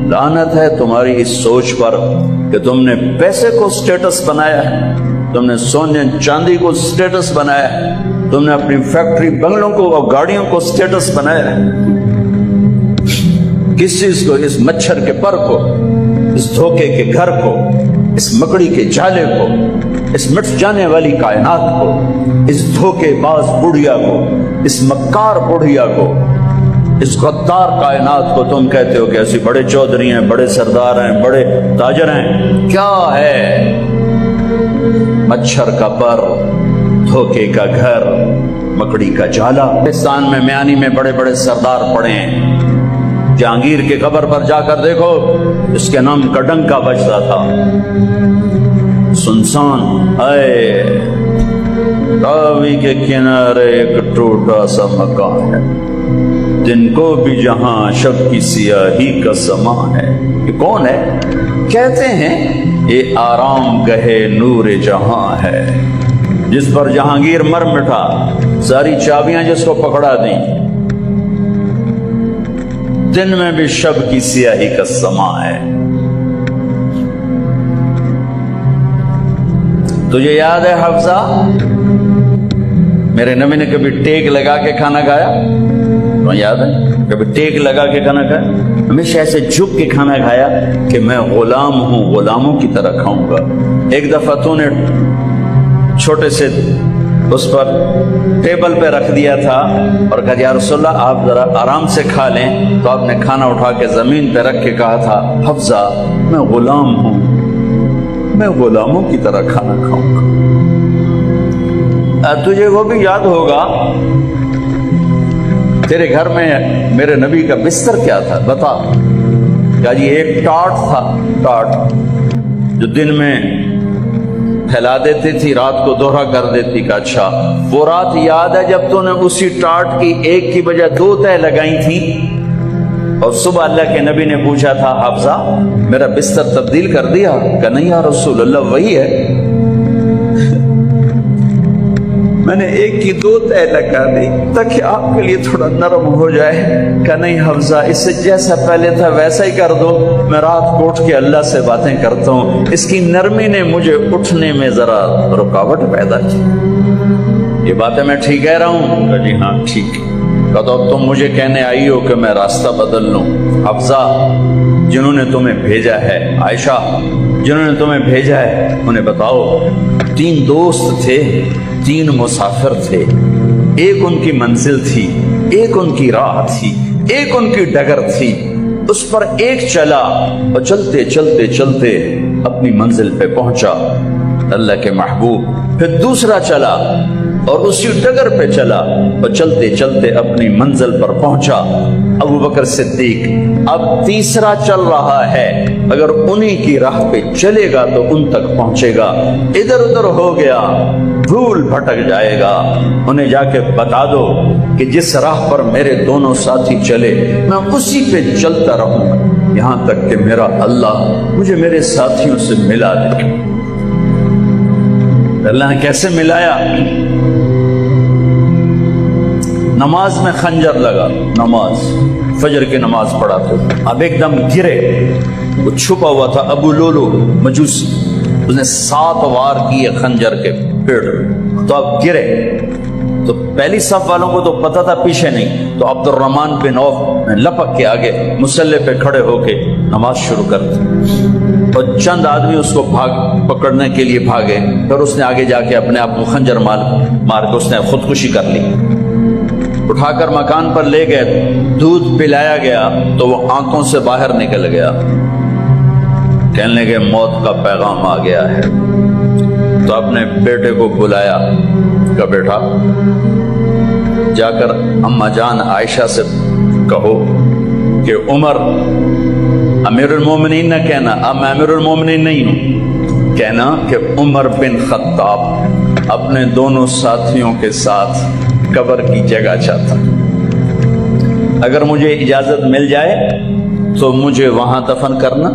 لعنت ہے تمہاری اس سوچ پر کہ تم نے پیسے کو سٹیٹس بنایا ہے، تم نے سونے چاندی کو سٹیٹس بنایا ہے، تم نے اپنی فیکٹری بنگلوں کو اور گاڑیوں کو سٹیٹس بنایا ہے. کس چیز کو؟ اس مچھر کے پر کو، اس دھوکے کے گھر کو، اس مکڑی کے جالے کو، اس مٹ جانے والی کائنات کو، اس دھوکے باز بڑھیا کو، اس مکار بڑھیا کو، اس غدار کائنات کو تم کہتے ہو کہ ایسی بڑے چودھری ہیں، بڑے سردار ہیں، بڑے تاجر ہیں. کیا ہے؟ مچھر کا پر، دھوکے کا گھر، مکڑی کا جالا. پاکستان میں میانی میں بڑے بڑے سردار پڑے ہیں. جہانگیر کے قبر پر جا کر دیکھو، اس کے نام کا ڈنکا بجتا تھا. سنسان اے راوی کے کنارے ایک ٹوٹا سا مکان ہے، دن کو بھی جہاں شب کی سیاہی کا سما ہے. یہ کون ہے؟ کہتے ہیں یہ آرام گہے نور جہاں ہے، جس پر جہانگیر مر مٹا، ساری چابیاں جس کو پکڑا دیں، دن میں بھی شب کی سیاہی کا سما ہے. تجھے یاد ہے حفظہ، میرے نبی نے کبھی ٹیک لگا کے کھانا کھایا؟ تمہیں یاد ہے؟ کبھی ٹیک لگا کے کھانا کھایا؟ ہمیشہ ایسے جھک کے کھانا کھایا کہ میں غلام ہوں، غلاموں کی طرح کھاؤں گا. ایک دفعہ تو نے چھوٹے سے اس پر ٹیبل پہ رکھ دیا تھا اور کہا یا رسول اللہ آپ ذرا آرام سے کھا لیں، تو آپ نے کھانا اٹھا کے زمین پہ رکھ کے کہا تھا حفظہ میں غلام ہوں، میں غلاموں کی طرح کھانا کھاؤں گا. تجھے وہ بھی یاد ہوگا تیرے گھر میں میرے نبی کا بستر کیا تھا؟ بتا. کہا جی ایک ٹاٹ تھا، ٹاٹ جو دن میں پھیلا دیتی تھی، رات کو دوہرا کر دیتی. کا اچھا وہ رات یاد ہے جب تو نے اسی ٹاٹ کی ایک کی بجائے 2 تہ لگائی تھی، اور صبح اللہ کے نبی نے پوچھا تھا حفظہ میرا بستر تبدیل کر دیا؟ کہ نہیں یا رسول اللہ وہی ہے، میں نے ایک کی 2 تہ لگا دی تاکہ آپ کے لیے تھوڑا نرم ہو جائے. کہ نہیں حفظہ اس سے جیسا پہلے تھا ویسا ہی کر دو، میں رات کو اٹھ کے اللہ سے باتیں کرتا ہوں، اس کی نرمی نے مجھے اٹھنے میں ذرا رکاوٹ پیدا کی. یہ باتیں میں ٹھیک کہہ رہا ہوں؟ کہ جی ہاں ٹھیک. کہ تو اب تم مجھے کہنے آئی ہو کہ میں راستہ بدل لوں. حفظہ جنہوں نے تمہیں بھیجا ہے، عائشہ جنہوں نے تمہیں بھیجا ہے، انہیں بتاؤ 3 دوست تھے، 3 مسافر تھے، ایک ان کی منزل تھی، ایک ان کی راہ تھی، ایک ان کی ڈگر تھی. اس پر ایک چلا اور چلتے چلتے چلتے اپنی منزل پہ پہنچا اللہ کے محبوب. پھر دوسرا چلا اور اسی ڈگر پہ چلا اور چلتے چلتے اپنی منزل پر پہنچا ابو بکر صدیق. اب تیسرا چل رہا ہے، اگر انہی کی راہ پہ چلے گا تو ان تک پہنچے گا، ادھر ادھر ہو گیا بھول بھٹک جائے گا. انہیں جا کے بتا دو کہ جس راہ پر میرے دونوں ساتھی چلے میں اسی پہ چلتا رہوں گا یہاں تک کہ میرا اللہ مجھے میرے ساتھیوں سے ملا دے. اللہ نے کیسے ملایا؟ نماز میں خنجر لگا، نماز فجر کی نماز پڑھاتے، اب ایک دم گرے. وہ چھپا ہوا تھا ابو لولو مجوسی، اس نے 7 وار کیے خنجر کے پیڑ، تو اب گرے. تو پہلی صف والوں کو تو پتہ تھا، پیچھے نہیں. تو عبد الرحمن بن عوف لپک کے آگے مصلی پہ کھڑے ہو کے نماز شروع کر دی، اور چند آدمی اس کو پکڑنے کے لیے بھاگے. پھر اس نے آگے جا کے اپنے آپ کو خنجر مار کے اس نے خودکشی کر لی. اٹھا کر مکان پر لے گئے، دودھ پلایا گیا تو وہ آنکھوں سے باہر نکل گیا. کہنے لگے موت کا پیغام آ گیا ہے. تو اپنے بیٹے کو بلایا، کہا بیٹا جا کر اماں جان عائشہ سے کہو کہ عمر امیر المومنین نہ کہنا اب میں امیر المومنین نہیں ہوں، کہنا کہ عمر بن خطاب اپنے دونوں ساتھیوں کے ساتھ قبر کی جگہ چاہتا، اگر مجھے اجازت مل جائے تو مجھے وہاں دفن کرنا،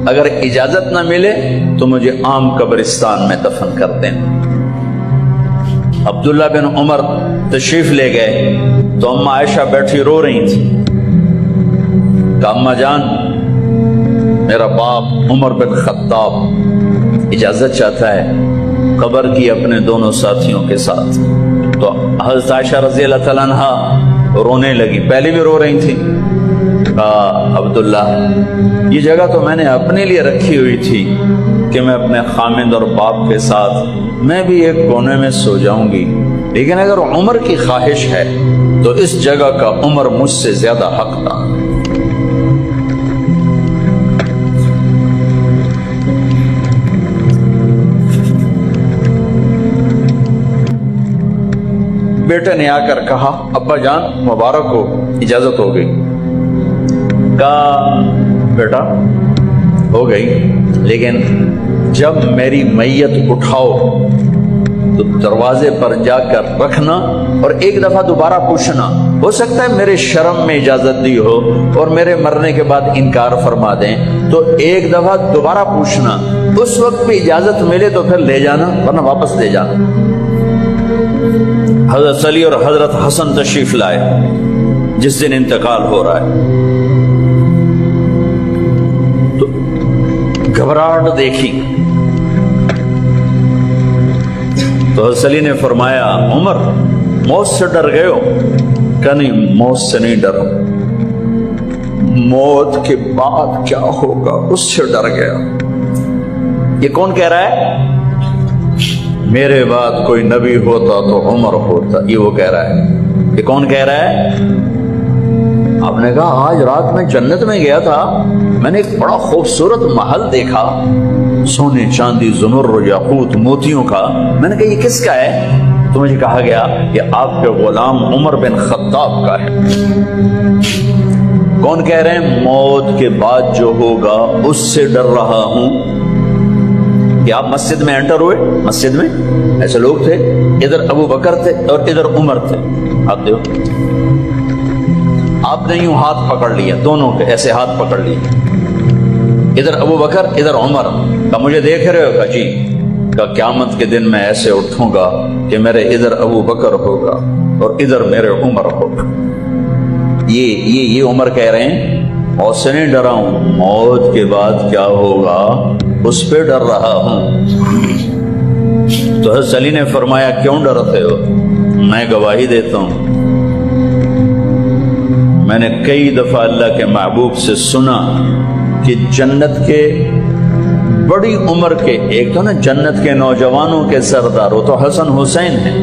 اگر اجازت نہ ملے تو مجھے عام قبرستان میں دفن کر دینا۔ عبداللہ بن عمر تشریف لے گئے تو اماں عائشہ بیٹھی رو رہی تھی، کہ اماں جان میرا باپ عمر بن خطاب اجازت چاہتا ہے قبر کی اپنے دونوں ساتھیوں کے ساتھ۔ تو حضرت عائشہ رضی اللہ تعالیٰ عنہ رونے لگی، پہلے بھی رو رہی تھی، کہا عبداللہ یہ جگہ تو میں نے اپنے لیے رکھی ہوئی تھی کہ میں اپنے خامند اور باپ کے ساتھ میں بھی ایک کونے میں سو جاؤں گی، لیکن اگر عمر کی خواہش ہے تو اس جگہ کا عمر مجھ سے زیادہ حق تھا۔ بیٹے نے آ کر کہا ابا جان مبارک ہو، اجازت ہو گئی۔ کہا بیٹا ہو گئی، لیکن جب میری میت اٹھاؤ تو دروازے پر جا کر رکھنا اور ایک دفعہ دوبارہ پوچھنا، ہو سکتا ہے میرے شرم میں اجازت دی ہو اور میرے مرنے کے بعد انکار فرما دیں، تو ایک دفعہ دوبارہ پوچھنا، اس وقت بھی اجازت ملے تو پھر لے جانا ورنہ واپس لے جانا۔ حضرت علی اور حضرت حسن تشریف لائے جس دن انتقال ہو رہا ہے، تو گھبراہٹ دیکھی تو حضرت علی نے فرمایا عمر موت سے ڈر گئے ہو؟ کہ نہیں موت سے نہیں ڈرا، موت کے بعد کیا ہوگا اس سے ڈر گیا۔ یہ کون کہہ رہا ہے؟ میرے بعد کوئی نبی ہوتا تو عمر ہوتا، یہ وہ کہہ رہا ہے۔ یہ کون کہہ رہا ہے؟ آپ نے کہا آج رات میں جنت میں گیا تھا، میں نے ایک بڑا خوبصورت محل دیکھا، سونے چاندی زمر یاقوت موتیوں کا۔ میں نے کہا یہ کس کا ہے؟ تو مجھے کہا گیا یہ آپ کے غلام عمر بن خطاب کا ہے۔ کون کہہ رہے ہیں؟ موت کے بعد جو ہوگا اس سے ڈر رہا ہوں۔ کہ آپ مسجد میں انٹر ہوئے، مسجد میں ایسے لوگ تھے، ادھر ابو بکر تھے اور ادھر عمر تھے، آپ دیو آپ نے یوں ہاتھ پکڑ لیا، دونوں کے ایسے ہاتھ پکڑ لیے، ادھر ابو بکر ادھر عمر، کہ مجھے دیکھ رہے ہو؟ کہ جی۔ کہ قیامت کے دن میں ایسے اٹھوں گا کہ میرے ادھر ابو بکر ہوگا اور ادھر میرے عمر ہوگا۔ یہ عمر کہہ رہے ہیں موت سے نہیں ڈرا ہوں، موت کے بعد کیا ہوگا اس پہ ڈر رہا ہوں۔ تو حضرت علی نے فرمایا کیوں ڈرتے ہو؟ میں گواہی دیتا ہوں، میں نے کئی دفعہ اللہ کے محبوب سے سنا کہ جنت کے بڑی عمر کے، ایک تو نا جنت کے نوجوانوں کے سردار، وہ تو حسن حسین ہیں،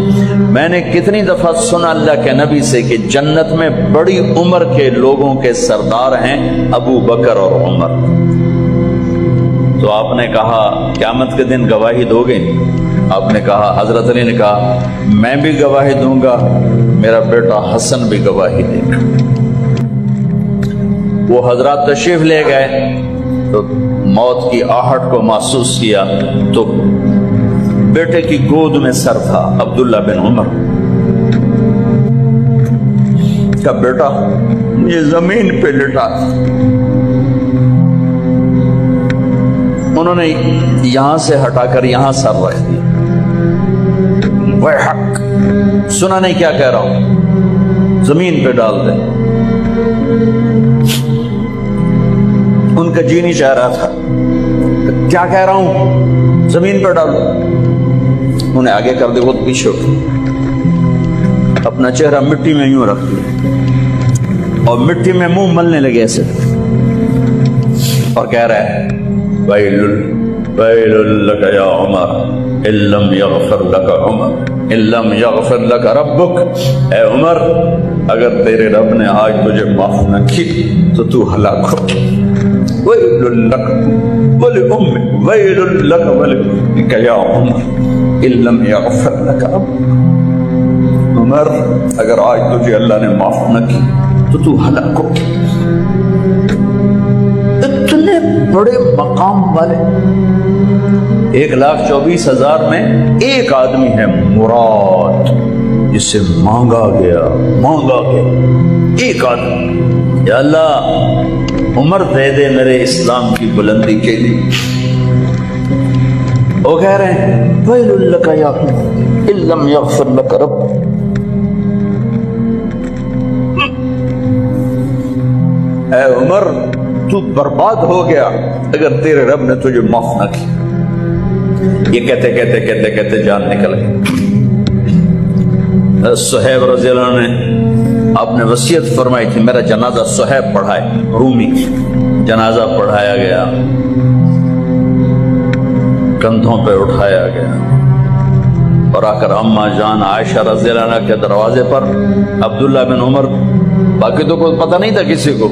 میں نے کتنی دفعہ سنا اللہ کے نبی سے کہ جنت میں بڑی عمر کے لوگوں کے سردار ہیں ابو بکر اور عمر۔ تو آپ نے کہا قیامت کے دن گواہی دو گے؟ آپ نے کہا، حضرت علی نے کہا میں بھی گواہی دوں گا، میرا بیٹا حسن بھی گواہی دے گا۔ وہ حضرات تشریف لے گئے تو موت کی آہٹ کو محسوس کیا تو بیٹے کی گود میں سر تھا عبداللہ بن عمر کا، بیٹا یہ زمین پہ لٹا تھا۔ انہوں نے یہاں سے ہٹا کر یہاں سر رکھ دیا۔ وہ حق سنا نہیں کیا کہہ رہا ہوں، زمین پہ ڈال دے۔ ان کا جی نہیں چاہ رہا تھا، کیا کہہ رہا ہوں، زمین پہ ڈالو۔ انہیں آگے کر دے، وہ پیچھے اپنا چہرہ مٹی میں یوں رکھ دیا اور مٹی میں منہ ملنے لگے ایسے، اور کہہ رہا ہے ویل لک یا عمر ان لم یغفر لک عمر ان لم یغفر لک ربک، اے عمر اگر تیرے رب نے آج تجھے معاف نہ کی تو تو ہلاک ہو۔ ویل لک ولأمک ویل لک ولک یا عمر ان لم یغفر لک ربک، عمر اگر آج تجھے اللہ نے معاف نہ کی تو تو ہلاک ہو۔ اتنے بڑے مقام والے، 1,24,000 میں ایک آدمی ہے مراد، جس سے مانگا گیا ایک آدمی، یا اللہ عمر دے دے میرے اسلام کی بلندی کے لیے۔ وہ کہہ رہے ہیں ویل لک یا عمر ان لم یغفر لک رب، اے عمر تو برباد ہو گیا اگر تیرے رب نے تجھے معاف نہ کیا۔ یہ کہتے جان نکل گئی۔ صہیب رضی اللہ عنہ نے آپ نے وصیت فرمائی تھی میرا جنازہ صہیب پڑھائے، رومی جنازہ پڑھایا گیا، کندھوں پہ اٹھایا گیا، اور آ کر اماں جان عائشہ رضی اللہ عنہ کے دروازے پر عبداللہ بن عمر، باقی تو کوئی پتہ نہیں تھا کسی کو،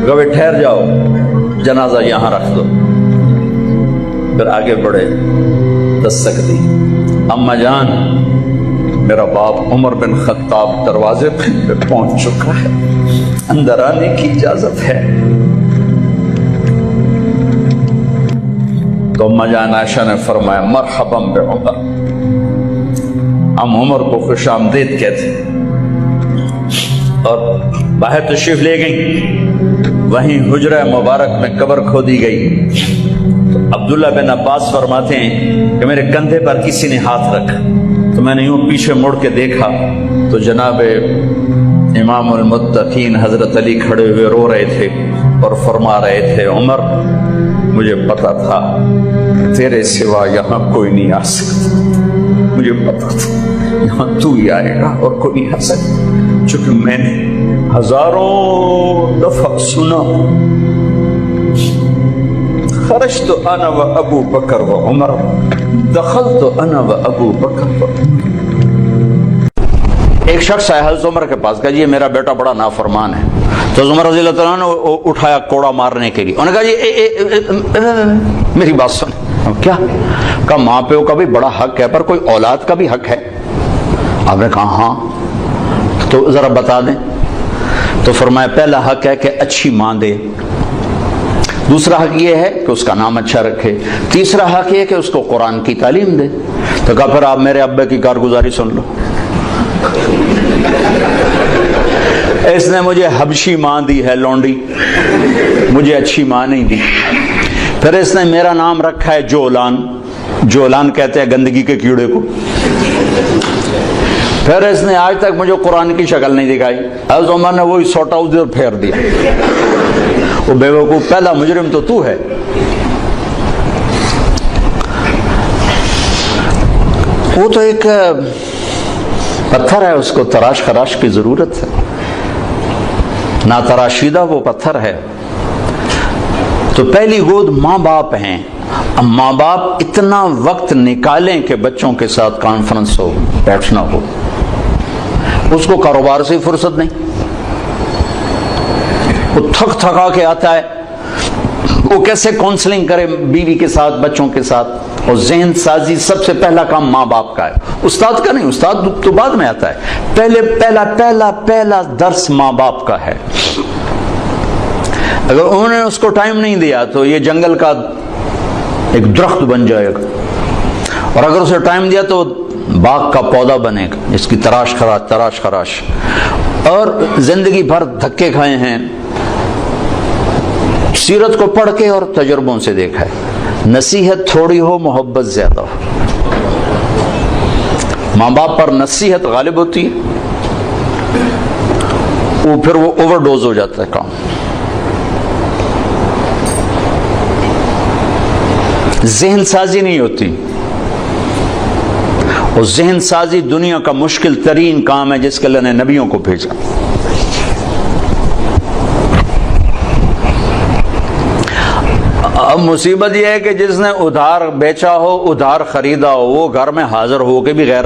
کبھی ٹھہر جاؤ جنازہ یہاں رکھ دو، پھر آگے بڑھے، دستک دی، اماں جان میرا باپ عمر بن خطاب دروازے پہ پہنچ چکا ہے، اندر آنے کی اجازت ہے۔ تو اماں جان عائشہ نے فرمایا مرحبا بعمر، ہم عمر کو خوش آمدید کہتے، اور باہر تشریف لے گئیں، وہیں حجرہ مبارک میں قبر کھودی گئی۔ تو عبداللہ بن عباس فرماتے ہیں کہ میرے کندھے پر کسی نے ہاتھ رکھا، تو میں نے یوں پیچھے مڑ کے دیکھا تو جناب امام المتقین حضرت علی کھڑے ہوئے رو رہے تھے اور فرما رہے تھے عمر مجھے پتا تھا تیرے سوا یہاں کوئی نہیں آ سکتا، مجھے پتا تھا یہاں تو ہی آئے گا اور کوئی نہیں آ سکتا، چونکہ میں نے ہزاروں دفعہ سنا خرجت انا و ابو بکر و عمر دخلت انا و ابو بکر و ایک شخص آیا حضرت عمر کے پاس، کہا جی میرا بیٹا بڑا نافرمان ہے، تو عمر رضی اللہ تعالیٰ نے اٹھایا کوڑا مارنے کے لیے، انہوں نے کہا جی میری بات سن، کیا کہا ماں پیو کا بھی بڑا حق ہے پر کوئی اولاد کا بھی حق ہے۔ آپ نے کہا ہاں، تو ذرا بتا دیں۔ تو فرمایا پہلا حق ہے کہ اچھی ماں دے، دوسرا حق یہ ہے کہ اس کا نام اچھا رکھے، تیسرا حق یہ کہ اس کو قرآن کی تعلیم دے۔ تو کہا پھر آپ میرے ابے کی کارگزاری سن لو، اس نے مجھے حبشی ماں دی ہے لونڈی، مجھے اچھی ماں نہیں دی۔ پھر اس نے میرا نام رکھا ہے جولان، جولان کہتے ہیں گندگی کے کیڑے کو۔ پھر اس نے آج تک مجھے قرآن کی شکل نہیں دکھائی۔ حضرت عمر نے وہی سوٹا ادھر پھیر دیا، وہ بے وقوف پہلا مجرم تو ہے۔ وہ تو ایک پتھر ہے، اس کو تراش خراش کی ضرورت ہے، نا تراشیدہ وہ پتھر ہے۔ تو پہلی گود ماں باپ ہیں، اب ماں باپ اتنا وقت نکالیں کہ بچوں کے ساتھ کانفرنس ہو، بیٹھنا ہو، اس کو کاروبار سے فرصت نہیں، وہ تھک تھکا کے آتا ہے، وہ کیسے کونسلنگ کرے بیوی کے ساتھ بچوں کے ساتھ، اور ذہن سازی سب سے پہلا کام ماں باپ کا ہے، استاد کا نہیں، استاد تو بعد میں آتا ہے، پہلا درس ماں باپ کا ہے۔ اگر انہوں نے اس کو ٹائم نہیں دیا تو یہ جنگل کا ایک درخت بن جائے گا، اور اگر اسے ٹائم دیا تو باغ کا پودا بنے گا، اس کی تراش خراش۔ اور زندگی بھر دھکے کھائے ہیں، سیرت کو پڑھ کے اور تجربوں سے دیکھا ہے، نصیحت تھوڑی ہو محبت زیادہ ہو، ماں باپ پر نصیحت غالب ہوتی ہے، پھر وہ اوور ڈوز ہو جاتا ہے کام۔ ذہن سازی نہیں ہوتی، اور ذہن سازی دنیا کا مشکل ترین کام ہے جس کے اللہ نے نبیوں کو بھیجا۔ اب مصیبت یہ ہے کہ جس نے ادھار بیچا ہو، ادھار خریدا ہو، وہ گھر میں حاضر ہو کے بھی غیر